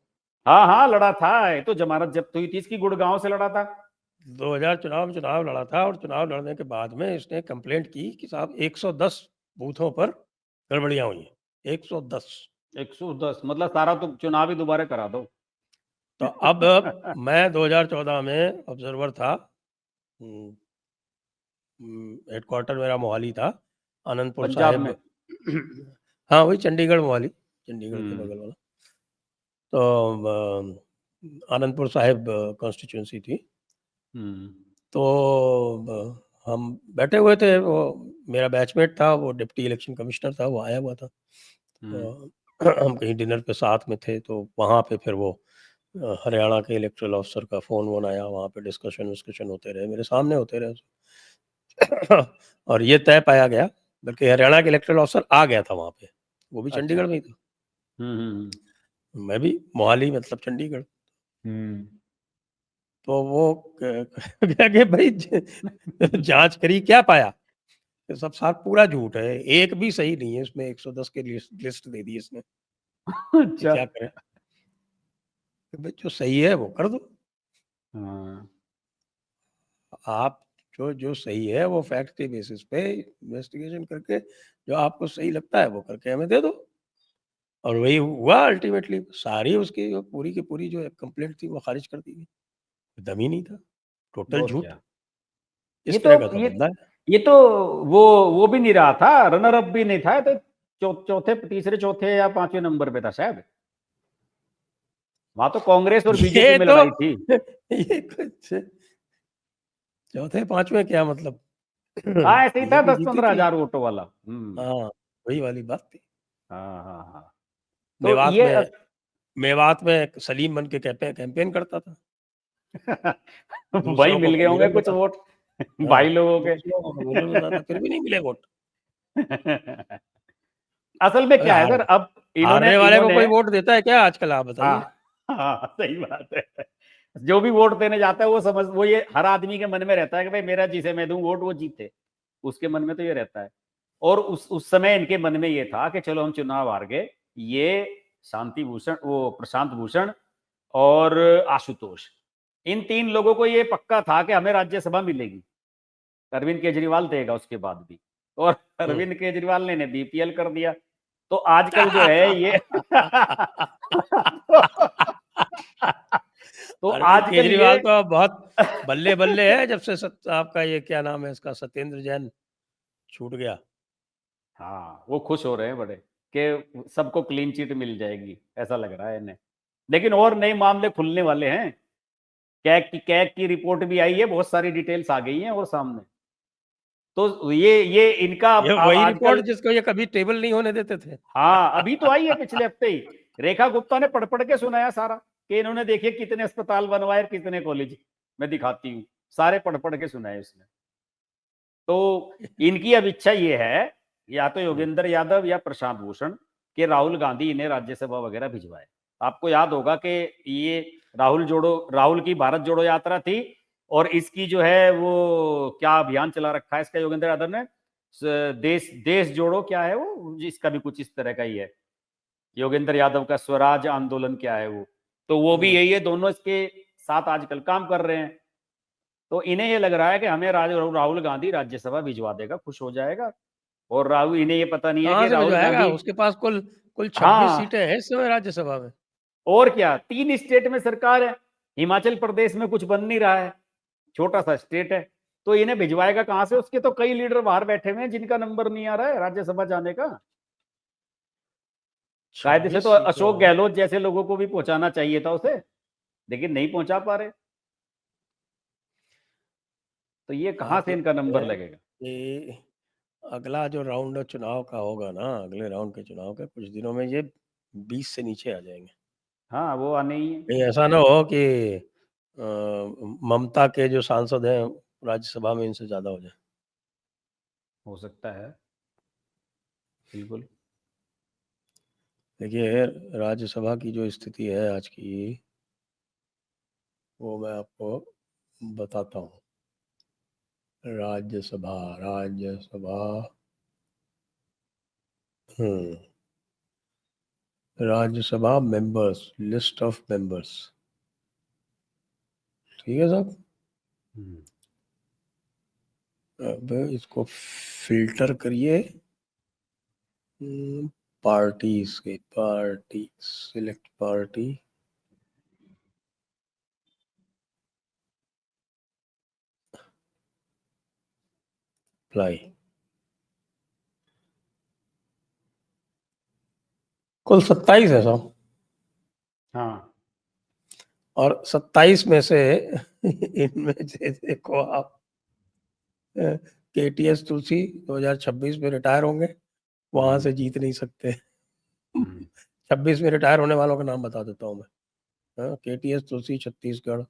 Speaker 2: हाँ हाँ, लड़ा था। ये तो जमानत जब्त हुई थी इसकी, गुड़गांव से लड़ा था।
Speaker 1: 2000 चुनाव में चुनाव लड़ा था, और चुनाव लड़ने के बाद में इसने कंप्लेंट की कि साहब 110 बूथों पर गड़बड़ियां हुई हैं, 110।
Speaker 2: 110 मतलब सारा तो चुनाव ही दोबारा करा दो।
Speaker 1: तो अब मैं 2014 में ऑब्जर्वर था, हेडक्वार्टर मेरा मोहाली था, आनंदपुर
Speaker 2: पंजाब
Speaker 1: साहिब।
Speaker 2: में।
Speaker 1: हाँ वही चंडीगढ़ मोहाली, चंडीगढ़ के
Speaker 2: हम्म।
Speaker 1: बगल वाला। तो आनंदपुर साहिब कॉन्स्टिट्यूंसी थी।
Speaker 2: हम्म।
Speaker 1: तो हम बैठे हुए थे, वो मेरा बैचमेट था, वो डिप्टी इलेक्शन कमिश्नर था, वो आया हुआ था।
Speaker 2: हम्म।
Speaker 1: तो हम कहीं डिनर पे साथ में थे, तो वहाँ पे फिर वो हरियाणा के इलेक्टोरल ऑफिसर का फ़ोन वोन आया, वहाँ पे डिस्कशन होते रहे, मेरे सामने होते रहे। और ये तय पाया गया, बल्कि हरियाणा के इलेक्टोरल ऑफिसर आ गया था वहाँ पे, वो भी
Speaker 2: अच्छा।
Speaker 1: चंडीगढ़ में ही था,
Speaker 2: हम्म।
Speaker 1: मैं भी मोहाली मतलब चंडीगढ़।
Speaker 2: हम्म।
Speaker 1: तो वो कह के भाई जांच करी, क्या पाया? तो सब साथ पूरा झूठ है, एक भी सही नहीं है इसमें, 110 की लिस्ट दे दी इसने कि
Speaker 2: अच्छा।
Speaker 1: क्या करें। तो भाई जो सही है वो कर दो,
Speaker 2: हाँ।
Speaker 1: आप जो जो सही है वो फैक्ट के बेसिस पे इन्वेस्टिगेशन करके जो आपको सही लगता है वो करके हमें दे दो। और वही हुआ अल्टीमेटली, सारी उसकी जो पूरी की पूरी जो कंप्लेंट थी वो खारिज कर दी गई, दम ही नहीं था, टोटल
Speaker 2: और
Speaker 1: झूठ।
Speaker 2: क्या। ये
Speaker 1: इस
Speaker 2: तो
Speaker 1: तरह का तो
Speaker 2: ये
Speaker 1: बंदा है।
Speaker 2: ये तो वो भी नहीं रहा था, रनर अप भी नहीं था, तो चौथे तीसरे चौथे या 5वें नंबर पे था शायद। वहां तो कांग्रेस और बीजेपी
Speaker 1: ये
Speaker 2: में
Speaker 1: तो
Speaker 2: लड़ाई थी।
Speaker 1: ये कुछ चौथे पांचवें क्या मतलब?
Speaker 2: हाँ, ऐसे ही था,
Speaker 1: बीजेपी
Speaker 2: दस
Speaker 1: जीती
Speaker 2: पंद्रह
Speaker 1: थी।
Speaker 2: हजार वोटों वाला।
Speaker 1: हाँ वही वाली बात थी।
Speaker 2: हाँ हाँ हाँ। तो
Speaker 1: मेवात
Speaker 2: ये
Speaker 1: में मेवात में सलीम बन के कैंपेन करता था,
Speaker 2: भाई
Speaker 1: दूसरों को
Speaker 2: मिल गए होंगे
Speaker 1: कबीरन
Speaker 2: कुछ
Speaker 1: बताता।
Speaker 2: वोट
Speaker 1: हाँ,
Speaker 2: भाई लोगों के।
Speaker 1: दूसरों को कबीरन बताता, फिर भी नहीं मिले वोट।
Speaker 2: असल में
Speaker 1: अबे
Speaker 2: क्या है सर, अब इन्होंने
Speaker 1: हारने वाले को
Speaker 2: इन्होंने
Speaker 1: कोई वोट देता है क्या आजकल, आप
Speaker 2: हाँ
Speaker 1: बताइए?
Speaker 2: हाँ, सही बात है। जो भी वोट देने जाता है वो ये हर आदमी के मन में रहता है कि भाई मेरा जिसे मैं दूं वोट वो जीते। उसके मन में तो ये रहता है। और उस समय इनके मन में ये था कि चलो हम चुनाव हार गए, ये शांति भूषण, वो प्रशांत भूषण और आशुतोष, इन 3 लोगों को ये पक्का था कि हमें राज्यसभा मिलेगी, अरविंद केजरीवाल देगा उसके बाद भी। और अरविंद केजरीवाल ने बीपीएल कर दिया। तो आजकल जो है ये तो
Speaker 1: अरविंद
Speaker 2: आजकल
Speaker 1: केजरीवाल
Speaker 2: ये
Speaker 1: तो अब बहुत बल्ले बल्ले है जब से आपका ये क्या नाम है इसका सत्येंद्र जैन छूट गया।
Speaker 2: हाँ, वो खुश हो रहे हैं बड़े कि सबको क्लीन चिट मिल जाएगी, ऐसा लग रहा है इन्हें। लेकिन और नए मामले खुलने वाले हैं। कैग की रिपोर्ट भी आई है, बहुत सारी डिटेल्स आ गई हैं और सामने। तो ये इनका
Speaker 1: ये
Speaker 2: अब
Speaker 1: वही रिपोर्ट
Speaker 2: आजकल,
Speaker 1: जिसको ये कभी टेबल नहीं होने देते थे।
Speaker 2: हाँ अभी तो आई है पिछले हफ्ते ही। रेखा गुप्ता ने पढ़ पढ़ के सुनाया सारा कि इन्होंने देखिए कितने अस्पताल बनवाए, कितने कॉलेज। मैं दिखाती हूँ, सारे पढ़ पढ़ के सुनाए उसने। तो इनकी अब इच्छा ये है, या तो योगेंद्र यादव या प्रशांत भूषण, कि राहुल गांधी इन्हें राज्यसभा वगैरह भिजवाए। आपको याद होगा कि ये राहुल की भारत जोड़ो यात्रा थी, और इसकी जो है वो क्या अभियान चला रखा है इसका योगेंद्र यादव ने, देश देश जोड़ो क्या है वो, इसका भी कुछ इस तरह का ही है। योगेंद्र यादव का स्वराज आंदोलन क्या है वो, तो वो भी यही है। दोनों इसके साथ आजकल काम कर रहे हैं। तो इन्हें ये लग रहा है कि हमें राहुल गांधी राज्यसभा भिजवा देगा, खुश हो जाएगा। और राहुल, इन्हें ये पता नहीं है
Speaker 1: कहाँ
Speaker 2: कि
Speaker 1: से
Speaker 2: राहुल
Speaker 1: भिजवाएगा,
Speaker 2: गांधी,
Speaker 1: उसके पास कुल कुल 26
Speaker 2: हाँ
Speaker 1: सीटें हैं इस समय राज्यसभा में।
Speaker 2: और क्या, 3 स्टेट में सरकार है, हिमाचल प्रदेश में कुछ बन नहीं रहा है, छोटा सा स्टेट है। तो इन्हें भिजवाएगा कहां से? उसके तो कई लीडर बाहर बैठे हुए हैं जिनका नंबर नहीं आ रहा है राज्यसभा जाने का। कायदे से
Speaker 1: 26
Speaker 2: तो
Speaker 1: सीटें
Speaker 2: अशोक
Speaker 1: हैं।
Speaker 2: गहलोत जैसे लोगों को भी पहुंचाना चाहिए था उसे, लेकिन नहीं पहुंचा पा रहे। तो ये कहां
Speaker 1: बात
Speaker 2: से
Speaker 1: यह
Speaker 2: इनका नंबर
Speaker 1: है
Speaker 2: लगेगा?
Speaker 1: कि अगला जो राउंड चुनाव का होगा ना, अगले राउंड के चुनाव के कुछ दिनों में ये 20 से नीचे आ जाएंगे।
Speaker 2: हाँ, वो आने ही है।
Speaker 1: कहीं ऐसा ना हो कि ममता के जो सांसद हैं राज्यसभा में इनसे ज्यादा हो जाए।
Speaker 2: हो सकता है, बिल्कुल।
Speaker 1: देखिए, राज्यसभा की जो स्थिति है आज की, वो मैं आपको बताता हूँ। Rajya Sabha Rajya Sabha Rajya Sabha members, list of members, ठीक है साहब। अब इसको फिल्टर करिए, पार्टीज के, पार्टी, सिलेक्ट पार्टी, अप्लाई। कुल 27 है साहब।
Speaker 2: हाँ,
Speaker 1: और 27 में से इनमें से देखो आप, केटीएस तुलसी 2026 में रिटायर होंगे, वहां से जीत नहीं सकते। 26 में रिटायर होने वालों का नाम बता देता हूँ मैं। केटीएस तुलसी छत्तीसगढ़,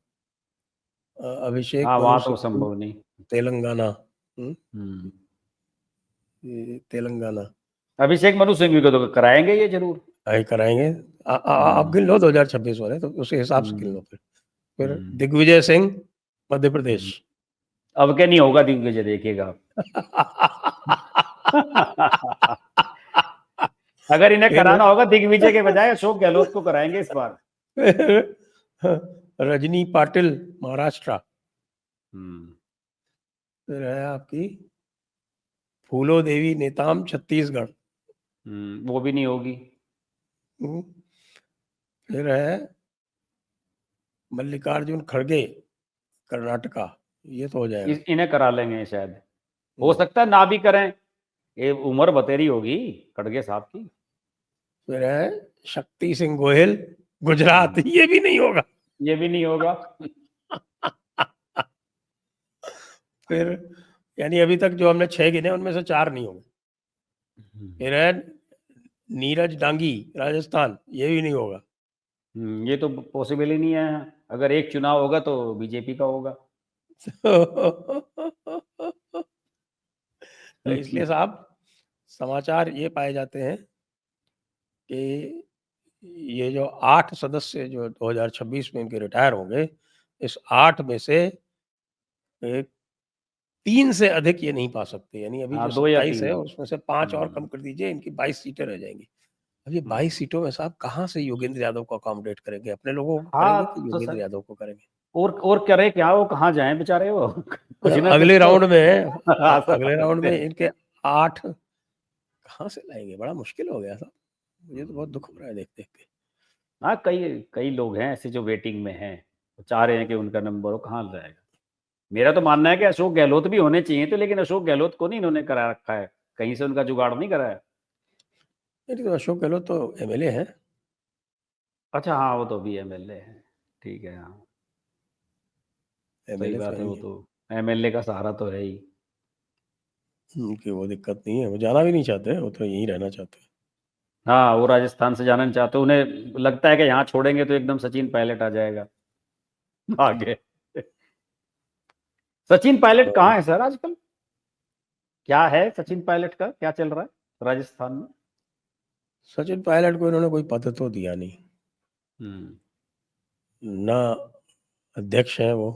Speaker 1: अभिषेक
Speaker 2: हाँ
Speaker 1: मनु
Speaker 2: वहां तो
Speaker 1: सिंह
Speaker 2: संभव नहीं।
Speaker 1: तेलंगाना,
Speaker 2: हम्म।
Speaker 1: ये तेलंगाना
Speaker 2: अभिषेक मनु सिंह को तो कराएंगे ये जरूर।
Speaker 1: आई कराएंगे। आप गिन लो 2026 वाले, तो उसी हिसाब से गिन लो। फिर दिग्विजय सिंह मध्य प्रदेश।
Speaker 2: अब क्या नहीं होगा दिग्विजय, देखिएगा आप। अगर इन्हें
Speaker 1: फिर
Speaker 2: कराना होगा दिग्विजय के बजाय अशोक गहलोत को कराएंगे इस बार।
Speaker 1: रजनी पाटिल महाराष्ट्र।
Speaker 2: हम्म।
Speaker 1: फिर है आपकी फूलो देवी नेताम छत्तीसगढ़।
Speaker 2: वो भी नहीं होगी।
Speaker 1: फिर है मल्लिकार्जुन खड़गे कर्नाटका, ये तो हो जाएगा।
Speaker 2: इन्हें करा लेंगे शायद, हो सकता है ना भी करें, ये उम्र बतेरी होगी खड़गे साहब की।
Speaker 1: फिर है शक्ति सिंह गोहिल गुजरात, ये भी नहीं होगा।
Speaker 2: ये भी नहीं होगा।
Speaker 1: फिर यानी अभी तक जो हमने 6 गिने उनमें से 4 नहीं होंगे। फिर है नीरज डांगी राजस्थान, ये भी नहीं होगा।
Speaker 2: ये तो पॉसिबल ही नहीं है। अगर एक चुनाव होगा तो बीजेपी का होगा।
Speaker 1: तो इसलिए साहब समाचार ये पाए जाते हैं कि ये जो 8 सदस्य जो 2026 में इनके रिटायर होंगे, इस 8 में से 3 से अधिक ये नहीं पा सकते। यानी अभी
Speaker 2: हाँ,
Speaker 1: जो
Speaker 2: 2 या
Speaker 1: 27 है
Speaker 2: 3।
Speaker 1: उसमें से 5 और कम कर दीजिए, इनकी 22 सीटें रह जाएंगी। अब ये 22 सीटों में साहब कहाँ से योगेंद्र यादव को अकोमोडेट करेंगे? अपने लोगों को
Speaker 2: हाँ
Speaker 1: करेंगे कि
Speaker 2: तो
Speaker 1: योगेंद्र
Speaker 2: सर,
Speaker 1: यादव को करेंगे?
Speaker 2: और करे क्या, वो कहाँ जाए बेचारे वो। कुछ ना कुछ
Speaker 1: अगले
Speaker 2: तो
Speaker 1: राउंड में
Speaker 2: आशा
Speaker 1: अगले राउंड
Speaker 2: रखते
Speaker 1: में
Speaker 2: हैं।
Speaker 1: इनके 8 कहाँ से लाएंगे, बड़ा मुश्किल हो गया साहब। मुझे तो बहुत दुख हो रहा है देख देख के।
Speaker 2: हाँ, कई कई लोग हैं ऐसे जो वेटिंग में हैं, वो चाह रहे हैं कि उनका नंबर हो, कहाँ जाएगा। मेरा तो मानना है कि अशोक गहलोत भी होने चाहिए थे, लेकिन अशोक गहलोत को नहीं इन्होंने करा रखा है, कहीं से उनका जुगाड़ नहीं कराया।
Speaker 1: नहीं तो अशोक गहलोत तो एमएलए हैं।
Speaker 2: अच्छा हाँ, वो तो अभी एमएलए है, ठीक है, हाँ सही
Speaker 1: एमएलए तो
Speaker 2: बात
Speaker 1: है
Speaker 2: है,
Speaker 1: ही
Speaker 2: वो
Speaker 1: है।
Speaker 2: तो एमएलए का सहारा तो है ही।
Speaker 1: उनकी वो दिक्कत नहीं है, वो जाना भी नहीं चाहते, वो तो यहीं रहना चाहते हैं।
Speaker 2: हाँ, वो राजस्थान से जाना नहीं चाहते, उन्हें लगता है कि यहाँ छोड़ेंगे तो एकदम सचिन पायलट आ जाएगा आगे। सचिन पायलट कहाँ है सर आजकल? क्या है सचिन पायलट का, क्या चल रहा है राजस्थान में?
Speaker 1: सचिन पायलट को इन्होंने कोई पद तो दिया नहीं,
Speaker 2: हम्म।
Speaker 1: ना अध्यक्ष हैं वो,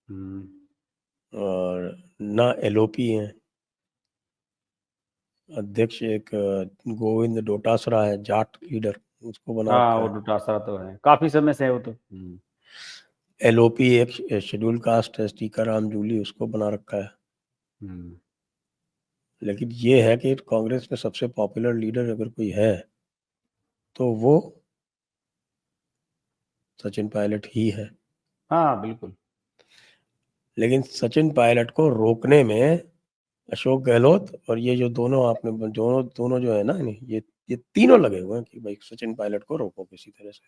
Speaker 2: हम्म।
Speaker 1: और ना एलओपी हैं। अध्यक्ष एक गोविंद डोटासरा है, जाट लीडर, उसको बना
Speaker 2: हाँ,
Speaker 1: रखा
Speaker 2: वो
Speaker 1: है।
Speaker 2: डोटासरा तो है, काफी समय से है वो तो।
Speaker 1: एलओपी एक शेड्यूल कास्ट है, टीकाराम जूली, उसको बना रखा है।
Speaker 2: हम्म।
Speaker 1: लेकिन ये है कि कांग्रेस में सबसे पॉपुलर लीडर अगर कोई है तो वो सचिन पायलट ही है।
Speaker 2: हाँ बिल्कुल।
Speaker 1: लेकिन सचिन पायलट को रोकने में अशोक गहलोत और ये जो दोनों आपने दोनों दोनों जो है ना, ये तीनों लगे हुए हैं कि भाई सचिन पायलट को रोको किसी तरह से।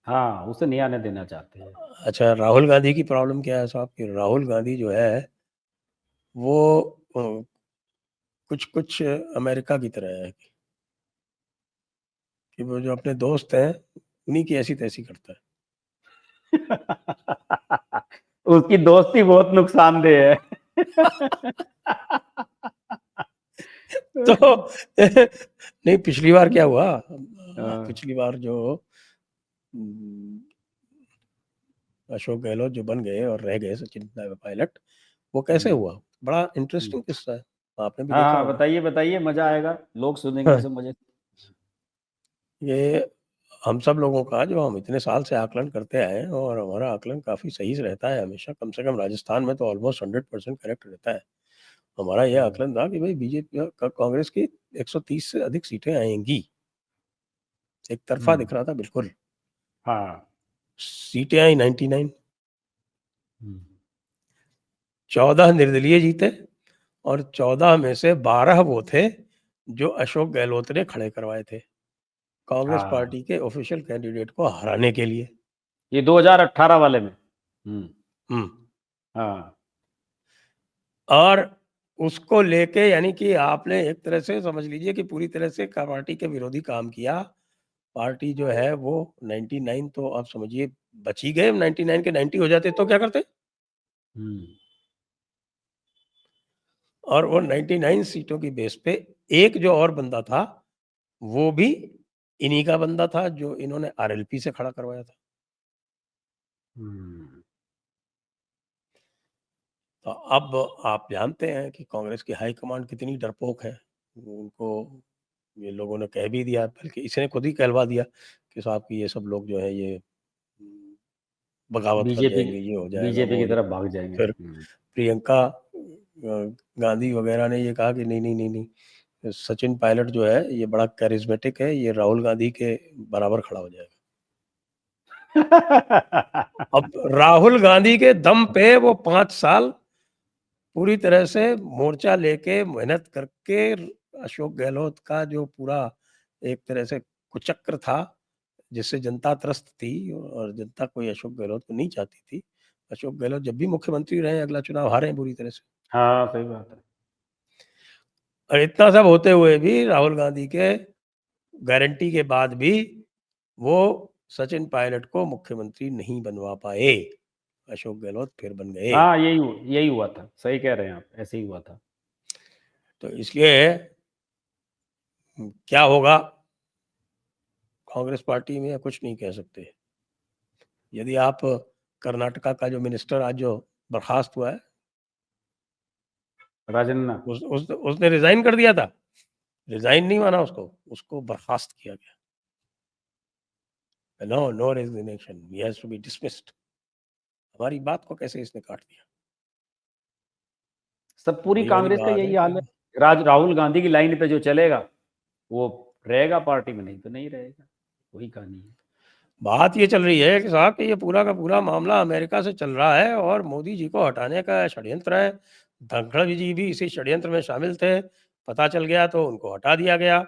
Speaker 2: हाँ, उसे नहीं आने देना चाहते हैं।
Speaker 1: अच्छा, राहुल गांधी की प्रॉब्लम क्या है साहब कि राहुल गांधी जो है वो कुछ कुछ अमेरिका की तरह है कि वो जो अपने दोस्त हैं उन्हीं की ऐसी तैसी करता है।
Speaker 2: उसकी दोस्ती बहुत नुकसानदेह है।
Speaker 1: तो नहीं, पिछली बार क्या हुआ,
Speaker 2: हाँ।
Speaker 1: पिछली बार जो अशोक गहलोत जो बन गए और रह गए सचिन पायलट, वो कैसे
Speaker 2: हम्म।
Speaker 1: हुआ, बड़ा
Speaker 2: हम्म।
Speaker 1: इंटरेस्टिंग किस्सा है, आपने भी
Speaker 2: हाँ
Speaker 1: देखा
Speaker 2: हाँ,
Speaker 1: होगा।
Speaker 2: बताइए बताइए, मजा आएगा, लोग सुनेंगे
Speaker 1: हाँ,
Speaker 2: उसे मजे से।
Speaker 1: ये हम सब लोगों का जो हम इतने साल से आकलन करते आए हैं, और हमारा आकलन काफी सही से रहता है हमेशा, कम से कम राजस्थान में तो ऑलमोस्ट 100% करेक्ट रहता है। हमारा यह
Speaker 2: हम्म।
Speaker 1: आकलन था कि भाई बीजेपी कांग्रेस की 130 से अधिक सीटें आएंगी, एक तरफा
Speaker 2: हम्म।
Speaker 1: दिख रहा था बिल्कुल।
Speaker 2: हाँ।
Speaker 1: सीटें आई 99,
Speaker 2: हम्म।
Speaker 1: 14 निर्दलीय जीते, और 14 में से 12 वो थे जो अशोक गहलोत ने खड़े करवाए थे कांग्रेस
Speaker 2: हाँ,
Speaker 1: पार्टी के ऑफिशियल कैंडिडेट को हराने के लिए।
Speaker 2: ये 2018 वाले में। हम्म।
Speaker 1: हम्म।
Speaker 2: हाँ।
Speaker 1: और उसको लेके यानी कि आपने एक तरह से समझ लीजिए कि पूरी तरह से पार्टी के विरोधी काम किया। पार्टी जो है वो 99 तो आप समझिए बच ही गए, 99 के 90 हो जाते तो क्या करते।
Speaker 2: हम्म।
Speaker 1: और वो 99 सीटों की बेस पे एक जो और बंदा था वो भी इन्हीं का बंदा था जो इन्होंने आरएलपी से खड़ा करवाया था।
Speaker 2: हम्म।
Speaker 1: तो अब आप जानते हैं कि कांग्रेस की हाईकमांड कितनी डरपोक है। उनको ये लोगों ने कह भी दिया, बल्कि इसने खुद ही कहलवा दिया कि साहब कि ये सब लोग जो है ये बगावत कर
Speaker 2: बीजेपी
Speaker 1: जाएंगे, ये हो जाएगा,
Speaker 2: बीजेपी
Speaker 1: वो
Speaker 2: की
Speaker 1: हो
Speaker 2: तरफ
Speaker 1: जाएगा।
Speaker 2: भाग जाएंगे।
Speaker 1: फिर प्रियंका गांधी वगैरह ने ये कहा कि नहीं नहीं नहीं नहीं, सचिन पायलट जो है ये बड़ा कैरिज्मेटिक है, ये राहुल गांधी के बराबर खड़ा हो जाएगा। अब राहुल गांधी के दम पे वो 5 साल पूरी तरह से मोर्चा लेके मेहनत करके अशोक गहलोत का जो पूरा एक तरह से कुचक्र था जिससे जनता त्रस्त थी, और जनता कोई अशोक गहलोत को नहीं चाहती थी। अशोक गहलोत जब भी मुख्यमंत्री रहे, अगला चुनाव हारे हैं बुरी तरह से।
Speaker 2: हाँ सही बात है।
Speaker 1: और इतना सब होते हुए भी राहुल गांधी के गारंटी के बाद भी वो सचिन पायलट को मुख्यमंत्री नहीं बनवा पाए। अशोक गहलोत फिर बन गए।
Speaker 2: हाँ, यही हुआ था, सही कह रहे हैं आप, ऐसे ही हुआ था।
Speaker 1: तो इसलिए क्या होगा कांग्रेस पार्टी में कुछ नहीं कह सकते। यदि आप कर्नाटका का जो मिनिस्टर आज जो बर्खास्त हुआ है,
Speaker 2: राजन्ना।
Speaker 1: उसने रिजाइन कर दिया था। रिजाइन नहीं माना उसको, उसको बर्खास्त किया गया। No no resignation, he has to be dismissed. हमारी बात को कैसे इसने काट दिया।
Speaker 2: सब पूरी
Speaker 1: वही वाली
Speaker 2: कांग्रेस का
Speaker 1: बात है
Speaker 2: यही
Speaker 1: कि
Speaker 2: हाल है, राहुल गांधी की लाइन पे जो चलेगा वो रहेगा पार्टी में, नहीं तो नहीं रहेगा, वही कहानी है।
Speaker 3: बात ये चल रही है कि साहब कि ये पूरा का पूरा मामला अमेरिका से चल रहा है और मोदी जी को हटाने का षड्यंत्र है। धनखड़ जी भी इसी षड्यंत्र में शामिल थे, पता चल गया तो उनको हटा दिया गया।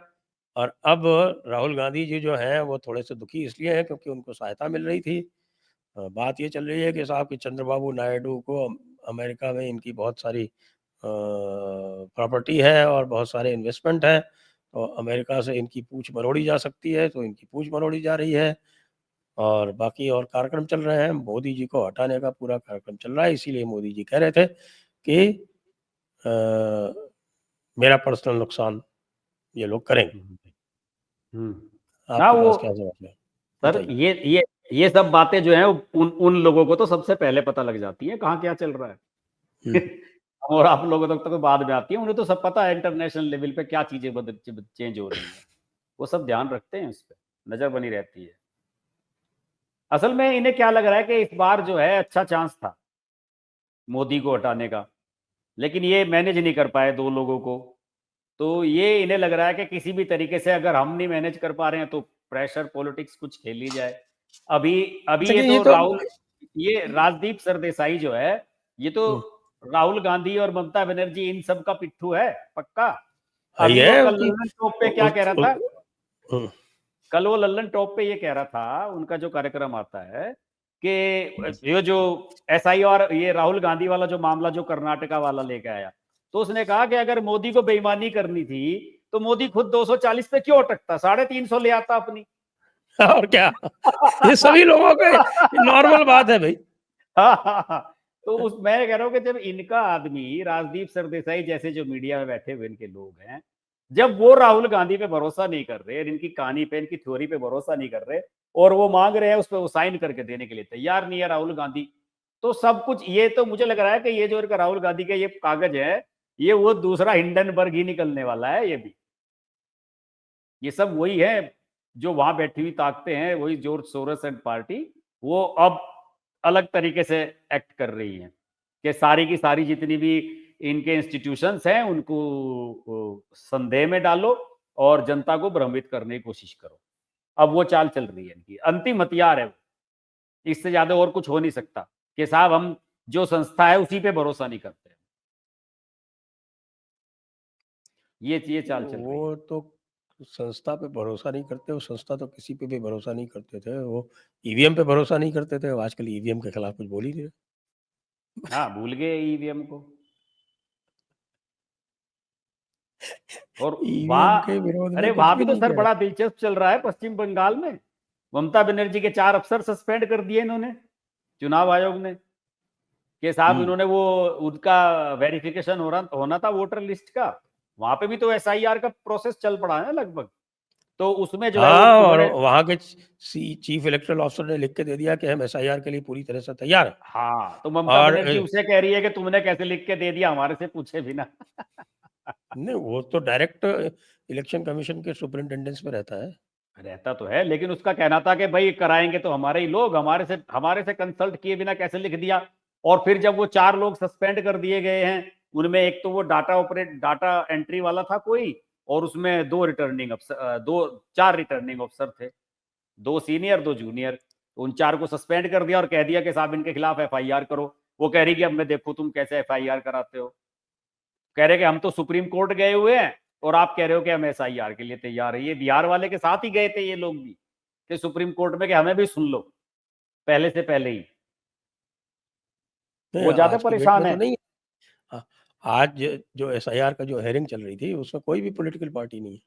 Speaker 3: और अब राहुल गांधी जी जो हैं वो थोड़े से दुखी इसलिए हैं क्योंकि उनको सहायता मिल रही थी। बात ये चल रही है कि साहब कि चंद्रबाबू नायडू को अमेरिका में इनकी बहुत सारी प्रॉपर्टी है और बहुत सारे इन्वेस्टमेंट है, तो अमेरिका से इनकी पूछ मरोड़ी जा सकती है, तो इनकी पूछ मरोड़ी जा रही है। और बाकी और कार्यक्रम चल रहे हैं, मोदी जी को हटाने का पूरा कार्यक्रम चल रहा है, इसीलिए मोदी जी कह रहे थे कि अ, मेरा पर्सनल नुकसान ये लोग करेंगे।
Speaker 2: ना
Speaker 3: आपके
Speaker 2: वो
Speaker 3: पास क्या जवाब है?
Speaker 2: सर,
Speaker 3: बताइए।
Speaker 2: ये सब बातें जो है उन लोगों को तो सबसे पहले पता लग जाती है कहाँ क्या चल रहा है। और आप लोगों तक तो बाद में आती है, उन्हें तो सब पता है इंटरनेशनल लेवल पे क्या चीजें चेंज हो रही हैं, वो सब ध्यान रखते हैं, उस पर नजर बनी रहती है। असल में इन्हें क्या लग रहा है कि इस बार जो है अच्छा चांस था मोदी को हटाने का, लेकिन ये मैनेज नहीं कर पाए दो लोगों को। तो ये इन्हें लग रहा है कि किसी भी तरीके से अगर हम नहीं मैनेज कर पा रहे हैं तो प्रेशर पॉलिटिक्स कुछ खेल ली जाए। अभी अभी ये
Speaker 3: देखिए ये
Speaker 2: तो
Speaker 3: तो
Speaker 2: ये राजदीप सरदेसाई जो है, ये तो राहुल गांधी और ममता बनर्जी इन सब का पिट्ठू है पक्का।
Speaker 3: है
Speaker 2: अभी
Speaker 3: ही
Speaker 2: वो
Speaker 3: है
Speaker 2: कल
Speaker 3: उसकी
Speaker 2: लल्लन टॉप पे क्या कह रहा था,
Speaker 3: हम्म,
Speaker 2: कल वो लल्लन टॉप पे ये कह रहा था, उनका जो कार्यक्रम आता है कि ये जो SIR, ये राहुल गांधी वाला जो मामला जो कर्नाटका वाला लेके आया, तो उसने कहा कि अगर मोदी को बेईमानी करनी थी तो मोदी खुद 240 पे क्यों अटकता, 350 ले आता अपनी।
Speaker 3: और क्या, ये सभी लोगों के नॉर्मल बात है भाई।
Speaker 2: तो उस मैं कह रहा हूँ कि जब इनका आदमी राजदीप सरदेसाई जैसे जो मीडिया में बैठे हुए इनके लोग हैं, जब वो राहुल गांधी पे भरोसा नहीं कर रहे, इनकी कहानी पे, इनकी थ्योरी पे भरोसा नहीं कर रहे, और वो मांग रहे हैं उस पर वो साइन करके देने के लिए तैयार नहीं है राहुल गांधी, तो सब कुछ ये तो मुझे लग रहा है कि ये जो इनका राहुल गांधी का ये कागज है, ये वो दूसरा हिंडनबर्ग ही निकलने वाला है। ये भी ये सब वही है जो वहां बैठी हुई ताकतें हैं, वही जॉर्ज सोरोस एंड पार्टी, वो अब अलग तरीके से एक्ट कर रही हैं कि सारी की सारी जितनी भी इनके इंस्टीट्यूशंस हैं उनको संदेह में डालो और जनता को भ्रमित करने की कोशिश करो। अब वो चाल चल रही है इनकी, अंतिम हथियार है वो, इससे ज्यादा और कुछ हो नहीं सकता कि साहब हम जो संस्था है उसी पे भरोसा नहीं करते। ये चाल चल रही है।
Speaker 3: वो तो संस्था पे भरोसा नहीं करते, वो संस्था तो किसी पे भी भरोसा नहीं करते थे, वो ईवीएम पे भरोसा नहीं करते थे, आजकल ईवीएम के खिलाफ कुछ बोल ही नहीं रहे।
Speaker 2: हाँ, भूल गए ईवीएम को। और
Speaker 3: ईवीएम
Speaker 2: वहां,
Speaker 3: के विरोध
Speaker 2: अरे
Speaker 3: में कुछ
Speaker 2: वहां
Speaker 3: भी
Speaker 2: भी तो
Speaker 3: नहीं
Speaker 2: सर
Speaker 3: किया।
Speaker 2: बड़ा दिलचस्प चल रहा है पश्चिम बंगाल में। ममता बनर्जी के 4 अफसर सस्पेंड कर दिए इन्होंने, चुनाव आयोग ने, कि साहब इन्होंने वो उनका वेरिफिकेशन होना था वोटर लिस्ट का, वहां पे भी तो SIR का प्रोसेस चल पड़ा है ना लगभग, तो उसमें जो है वो
Speaker 3: हाँ, और
Speaker 2: उन्होंने,
Speaker 3: वहाँ के चीफ इलेक्टोरल ऑफिसर ने लिख के दे दिया कि हम एसआईआर के लिए पूरी तरह से तैयार हैं।
Speaker 2: हाँ, तो ममता
Speaker 3: और
Speaker 2: बनर्जी उसे कह रही है कि तुमने कैसे लिख के दे दिया, हमारे से पूछे बिना।
Speaker 3: नहीं, वो तो डायरेक्ट इलेक्शन कमीशन के सुपरिंटेंडेंस में रहता है।
Speaker 2: रहता तो है, लेकिन उसका कहना था कि भाई कराएंगे तो हमारे ही लोग, हमारे से कंसल्ट किए बिना कैसे लिख दिया। और फिर जब वो 4 लोग सस्पेंड कर दिए गए हैं, उनमें एक तो वो डाटा एंट्री वाला था कोई, और उसमें 2 रिटर्निंग अफसर, 4 रिटर्निंग अफसर थे, 2 सीनियर 2 जूनियर, तो उन 4 को सस्पेंड कर दिया और कह दिया कि साहब इनके खिलाफ FIR करो। वो कह रही कि अब मैं देखो तुम कैसे FIR कराते हो, कह रहे कि हम तो सुप्रीम कोर्ट गए हुए हैं और आप कह रहे हो कि हम SIR के लिए तैयार है। ये बिहार वाले के साथ ही गए थे ये लोग भी, कि सुप्रीम कोर्ट में कि हमें भी सुन लो पहले से पहले ही।
Speaker 3: नहीं,
Speaker 2: वो ज्यादा
Speaker 3: आज की डेट
Speaker 2: परेशान
Speaker 3: में तो
Speaker 2: है।
Speaker 3: नहीं है। आज जो एसआईआर का जो हेयरिंग चल रही थी उसमें कोई भी पॉलिटिकल पार्टी नहीं है।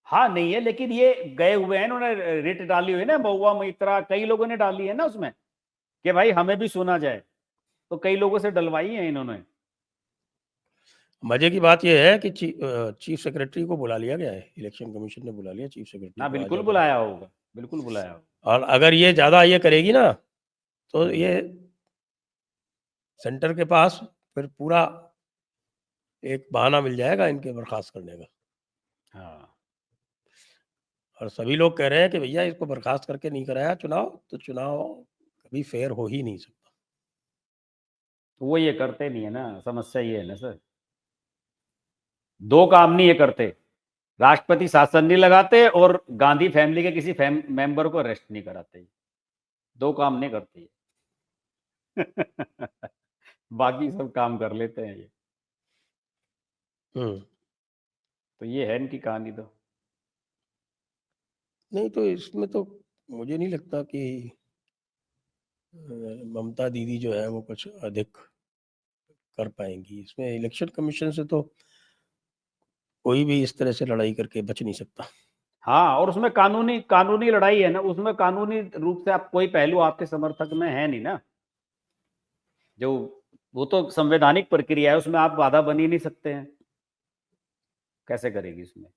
Speaker 2: हाँ नहीं है, लेकिन ये गए हुए हैं, उन्होंने रिट डाली हुई है ना, महुआ मित्रा कई लोगों ने डाली है ना उसमें, कि भाई हमें भी सुना जाए, तो कई लोगों से डलवाई है इन्होंने।
Speaker 3: मजे की बात यह है कि चीफ सेक्रेटरी को बुला लिया गया है, इलेक्शन कमीशन ने बुला लिया चीफ सेक्रेटरी
Speaker 2: ना
Speaker 3: को, आ
Speaker 2: बिल्कुल
Speaker 3: जाओ करो।
Speaker 2: बुलाया होगा, बिल्कुल बुलाया होगा।
Speaker 3: और अगर ये ज्यादा ये करेगी ना तो ये सेंटर के पास फिर पूरा एक बहाना मिल जाएगा इनके बर्खास्त करने का।
Speaker 2: हाँ,
Speaker 3: और सभी लोग कह रहे हैं कि भैया इसको बर्खास्त करके नहीं कराया चुनाव तो चुनाव कभी फेयर हो ही नहीं सकता।
Speaker 2: तो वो ये करते नहीं है ना, समस्या ये है ना सर। दो काम नहीं ये करते, राष्ट्रपति शासन नहीं लगाते और गांधी फैमिली के किसी मेंबर को अरेस्ट नहीं कराते, दो काम नहीं करते ये। बाकी सब काम कर लेते हैं ये। तो ये है इनकी कहानी। तो
Speaker 3: नहीं तो इसमें तो मुझे नहीं लगता कि ममता दीदी जो है वो कुछ अधिक कर पाएंगी। इसमें इलेक्शन कमीशन से तो कोई भी इस तरह से लड़ाई करके बच नहीं सकता।
Speaker 2: हाँ, और उसमें कानूनी लड़ाई है ना, उसमें कानूनी रूप से आप कोई पहलू आपके समर्थक में है नहीं ना, जो वो तो संवैधानिक प्रक्रिया है, उसमें आप बाधा बन ही नहीं सकते हैं, कैसे करेगी उसमें।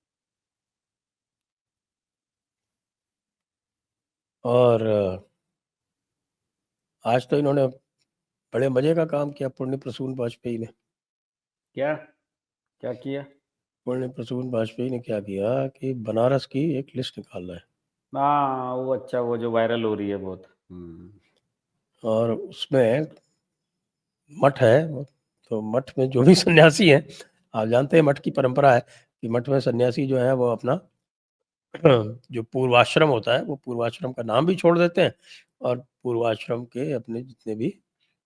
Speaker 3: और आज तो इन्होंने बड़े मजे का काम किया पुण्य प्रसून वाजपेयी ने।
Speaker 2: क्या क्या किया?
Speaker 3: पुण्य प्रसून वाजपेयी ने क्या किया कि बनारस की एक लिस्ट निकाला है
Speaker 2: हाँ, वो अच्छा, वो जो वायरल हो रही है बहुत।
Speaker 3: और उसमें मठ है, तो मठ में जो भी सन्यासी हैं, आप जानते हैं मठ की परंपरा है कि मठ में सन्यासी जो है वो अपना जो पूर्वाश्रम होता है वो पूर्वाश्रम का नाम भी छोड़ देते हैं और पूर्वाश्रम के अपने जितने भी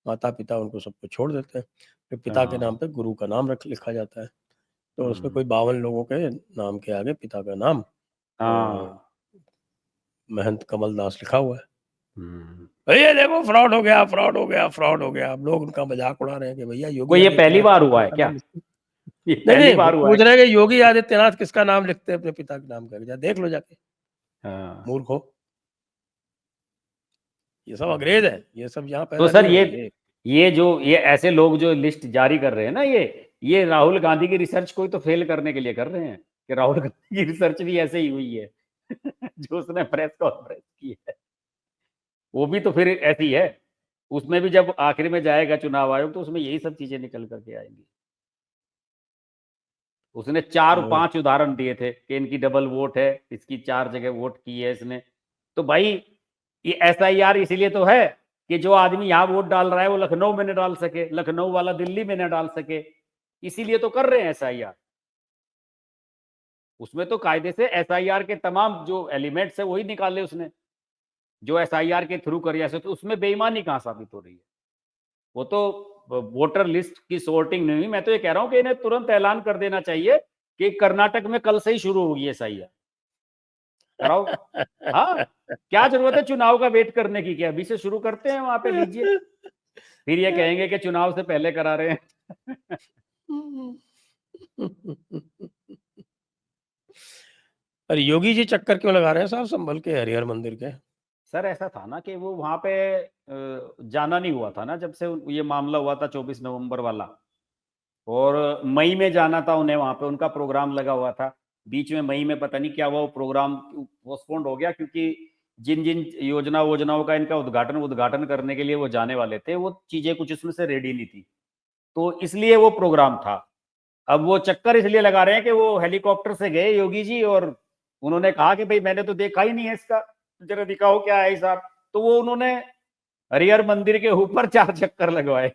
Speaker 3: माता पिता उनको सबको छोड़ देते हैं। फिर पिता के नाम पे गुरु का नाम लिखा जाता है। तो उसमें कोई 52 लोगों के नाम के आगे पिता का नाम
Speaker 2: हाँ।
Speaker 3: महंत कमल दास लिखा हुआ है। भैया देखो फ्रॉड हो गया, फ्रॉड हो गया, फ्रॉड हो गया। अब लोग उनका मजाक उड़ा रहे हैं कि भैया योगी
Speaker 2: कोई ये पहली
Speaker 3: आदित्यनाथ
Speaker 2: बार
Speaker 3: के
Speaker 2: हुआ है
Speaker 3: पिता का
Speaker 2: क्या?
Speaker 3: नाम लिखते हैं।
Speaker 2: ये
Speaker 3: नहीं
Speaker 2: पहली
Speaker 3: नहीं, वो
Speaker 2: बार हुआ
Speaker 3: पूछ
Speaker 2: है?
Speaker 3: रहे हैं कि योगी आदित्यनाथ किसका नाम लिखते हैं अपने पिता के नाम का, जा देख लो जाके,
Speaker 2: हाँ।
Speaker 3: मूर्ख हो। ये सब अंग्रेज है, ये सब यहाँ
Speaker 2: तो
Speaker 3: पैदा
Speaker 2: सर
Speaker 3: नहीं हुए।
Speaker 2: ये ऐसे लोग जो लिस्ट जारी कर रहे हैं ना, ये राहुल गांधी की रिसर्च को ही तो फेल करने के लिए कर रहे हैं कि राहुल गांधी की रिसर्च भी ऐसे ही हुई है। जो उसने प्रेस कॉन्फ्रेंस की है वो भी तो फिर ऐसी है, उसमें भी जब आखिर में जाएगा चुनाव आयोग तो उसमें यही सब चीजें निकल करके आएंगी। उसने 4-5 उदाहरण दिए थे कि इनकी डबल वोट है, इसकी 4 जगह वोट की है इसने। तो भाई ये SIR इसीलिए तो है कि जो आदमी यहाँ वोट डाल रहा है वो लखनऊ में न डाल सके, लखनऊ वाला दिल्ली में न डाल सके, इसीलिए तो कर रहे हैं SIR। उसमें तो कायदे से SIR के तमाम जो एलिमेंट्स है वही निकाले उसने, जो SIR के थ्रू कर, तो उसमें बेईमानी कहां साबित हो रही है? वो तो वोटर लिस्ट की सॉर्टिंग नहीं हुई। मैं तो ये कह रहा हूं कि इन्हें तुरंत ऐलान कर देना चाहिए कि कर्नाटक में कल से ही शुरू होगी SIR, कराओ। हाँ, क्या जरूरत है चुनाव का वेट करने की? क्या अभी से शुरू करते हैं, वहां पे लीजिए, फिर ये कहेंगे कि चुनाव से पहले करा रहे हैं।
Speaker 3: अरे योगी जी चक्कर क्यों लगा रहे हैं साहब संभल के हरिहर मंदिर के?
Speaker 2: सर ऐसा था ना कि वो वहां पे जाना नहीं हुआ था ना, जब से ये मामला हुआ था 24 नवंबर वाला, और मई में जाना था उन्हें, वहां पे उनका प्रोग्राम लगा हुआ था। बीच में मई में पता नहीं क्या हुआ, वो प्रोग्राम पोस्टपोन्ड हो गया, क्योंकि जिन जिन योजनाओं का इनका उद्घाटन करने के लिए वो जाने वाले थे, वो चीजें कुछ उसमें से रेडी नहीं थी, तो इसलिए वो प्रोग्राम था। अब वो चक्कर इसलिए लगा रहे हैं कि वो हेलीकॉप्टर से गए योगी जी, और उन्होंने कहा कि भाई मैंने तो देखा ही नहीं है इसका, जरा दिखाओ क्या है हिसाब। तो वो उन्होंने हरिहर मंदिर के ऊपर 4 चक्कर लगवाए,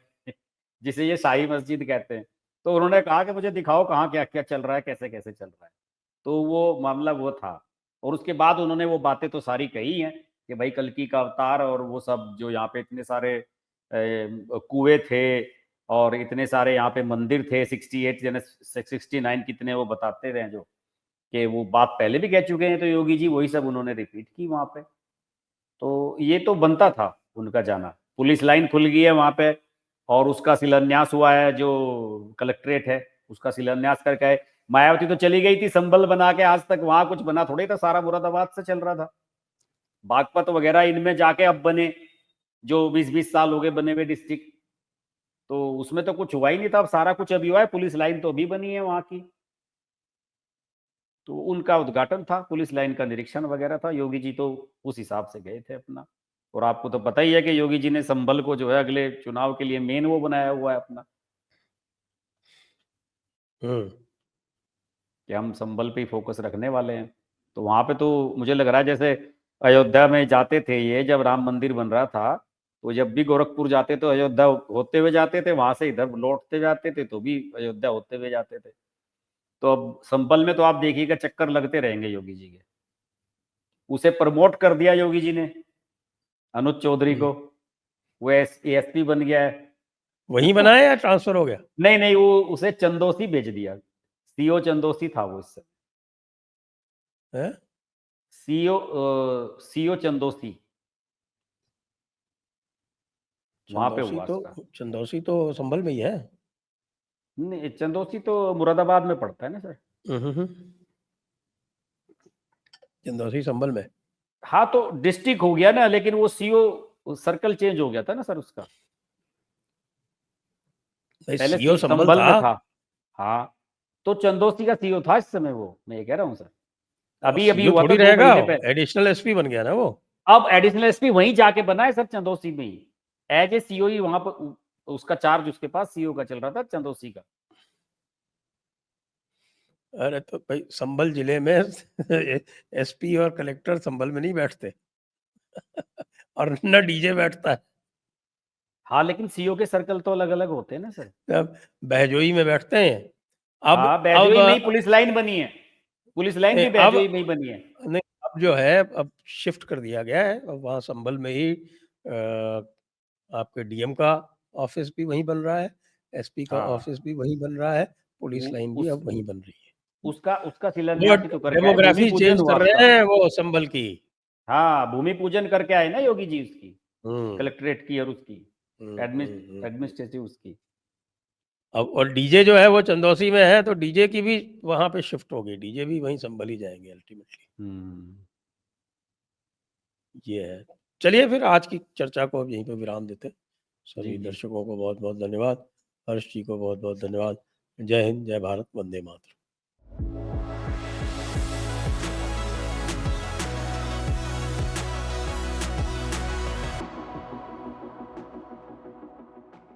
Speaker 2: जिसे ये शाही मस्जिद कहते हैं। तो उन्होंने कहा कि मुझे दिखाओ कहाँ क्या क्या चल रहा है, कैसे कैसे चल रहा है। तो वो मामला वो था, और उसके बाद उन्होंने वो बातें तो सारी कही हैं कि भाई कल्कि का अवतार और वो सब, जो यहाँ पे इतने सारे कुएं थे और इतने सारे यहाँ पे मंदिर थे, 68 यानी 69 कितने वो बताते रहे, जो कि वो बात पहले भी कह चुके हैं, तो योगी जी वही सब उन्होंने रिपीट की वहां पे। तो ये तो बनता था उनका जाना। पुलिस लाइन खुल गई है वहां पे, और उसका शिलान्यास हुआ है, जो कलेक्ट्रेट है उसका शिलान्यास करके आए। मायावती तो चली गई थी संबल बना के, आज तक वहां कुछ बना थोड़ी था, सारा मुरादाबाद से चल रहा था। बागपत वगैरह इनमें जाके अब बने, जो 20-20 साल हो गए बने हुए डिस्ट्रिक्ट, तो उसमें तो कुछ हुआ ही नहीं था। अब सारा कुछ अभी हुआ है, पुलिस लाइन तो अभी बनी है वहां की। तो उनका उद्घाटन था, पुलिस लाइन का निरीक्षण वगैरह था, योगी जी तो उस हिसाब से गए थे अपना। और आपको तो पता ही है कि योगी जी ने संभल को जो है अगले चुनाव के लिए मेन वो बनाया हुआ है अपना, कि हम संभल पे ही फोकस रखने वाले हैं। तो वहां पे तो मुझे लग रहा है जैसे अयोध्या में जाते थे ये, जब राम मंदिर बन रहा था, तो जब भी गोरखपुर जाते तो अयोध्या होते हुए जाते थे, वहां से इधर लौटते जाते थे तो भी अयोध्या होते हुए जाते थे। तो अब संभल में तो आप देखिएगा चक्कर लगते रहेंगे योगी जी के। उसे प्रमोट कर दिया योगी जी ने, अनुज चौधरी को, वो एएसपी बन गया है।
Speaker 3: वहीं बना है या ट्रांसफर हो गया?
Speaker 2: नहीं नहीं, वो उसे चंदोसी भेज दिया, सीओ चंदोसी था वो इस समय,
Speaker 3: है?
Speaker 2: सीओ चंदोसी वहां पे हुआ उसका।
Speaker 3: चंदौसी तो संभल में ही है।
Speaker 2: नहीं, चंदोसी तो मुरादाबाद में पड़ता है ना सर।
Speaker 3: चंदौसी संभल में।
Speaker 2: हाँ तो डिस्ट्रिक्ट हो गया ना, लेकिन वो सीओ सर्कल चेंज हो गया था ना सर उसका, पहले
Speaker 3: सीओ संभल
Speaker 2: संभल में
Speaker 3: था।
Speaker 2: था। हाँ तो चंदोसी का सीओ था इस समय वो, मैं ये कह रहा हूँ सर। अभी अभी
Speaker 3: सीओ
Speaker 2: हुआ
Speaker 3: थोड़ी
Speaker 2: था 2
Speaker 3: रहेगा,
Speaker 2: महीने पहले।
Speaker 3: एडिशनल एसपी बन गया ना वो।
Speaker 2: अब एडिशनल एसपी वहीं जाके बना है सर, चंदोसी में ही, एज ए सीओ ही वहां पर उसका चार्ज उसके पास सीओ का चल रहा था, चंदोसी का।
Speaker 3: अरे तो भाई संभल जिले में एसपी और कलेक्टर संभल में नहीं बैठते और न डीजे बैठता है।
Speaker 2: हाँ लेकिन सीओ के सर्कल तो अलग अलग होते हैं ना सर।
Speaker 3: अब बहजोई में बैठते हैं। अब
Speaker 2: हाँ बैजोई में ही पुलिस लाइन बनी है, पुलिस लाइन भी
Speaker 3: अब
Speaker 2: बैजोई में ही बनी है।
Speaker 3: नहीं, अब जो है अब शिफ्ट कर दिया गया है। अब वहाँ संभल में ही आपके डीएम का ऑफिस भी वहीं बन रहा है, एसपी का
Speaker 2: हाँ
Speaker 3: ऑफिस भी वहीं बन रहा है, पुलिस लाइन भी
Speaker 2: उस
Speaker 3: अब वहीं बन रही है।
Speaker 2: उसका शिलान्यास
Speaker 3: बट
Speaker 2: ही तो करके आए, भूमि
Speaker 3: डेमोग्राफी
Speaker 2: पूजन
Speaker 3: चेंज
Speaker 2: हुआ
Speaker 3: कर
Speaker 2: उसका।
Speaker 3: रहे हैं वो संभल की।
Speaker 2: हाँ भूमि पूजन करके आए ना योगी जी उसकी,
Speaker 3: हम्म
Speaker 2: कलेक्ट्रेट की और उसकी
Speaker 3: हम्म, हम्म।
Speaker 2: एडमिनिस्ट्रेटिव उसकी।
Speaker 3: अब और डीजे जो है वो चंदौसी में है, तो डीजे की भी वहां पे शिफ्ट होगी, डीजे भी वहीं संभल ही जाएंगे अल्टीमेटली। ये है। चलिए फिर आज की चर्चा को अब यहीं पे विराम देते हैं। सभी
Speaker 2: जी।
Speaker 3: दर्शकों को बहुत बहुत धन्यवाद, हर्ष जी को बहुत बहुत धन्यवाद। जय हिंद, जय भारत, वंदे मातरम।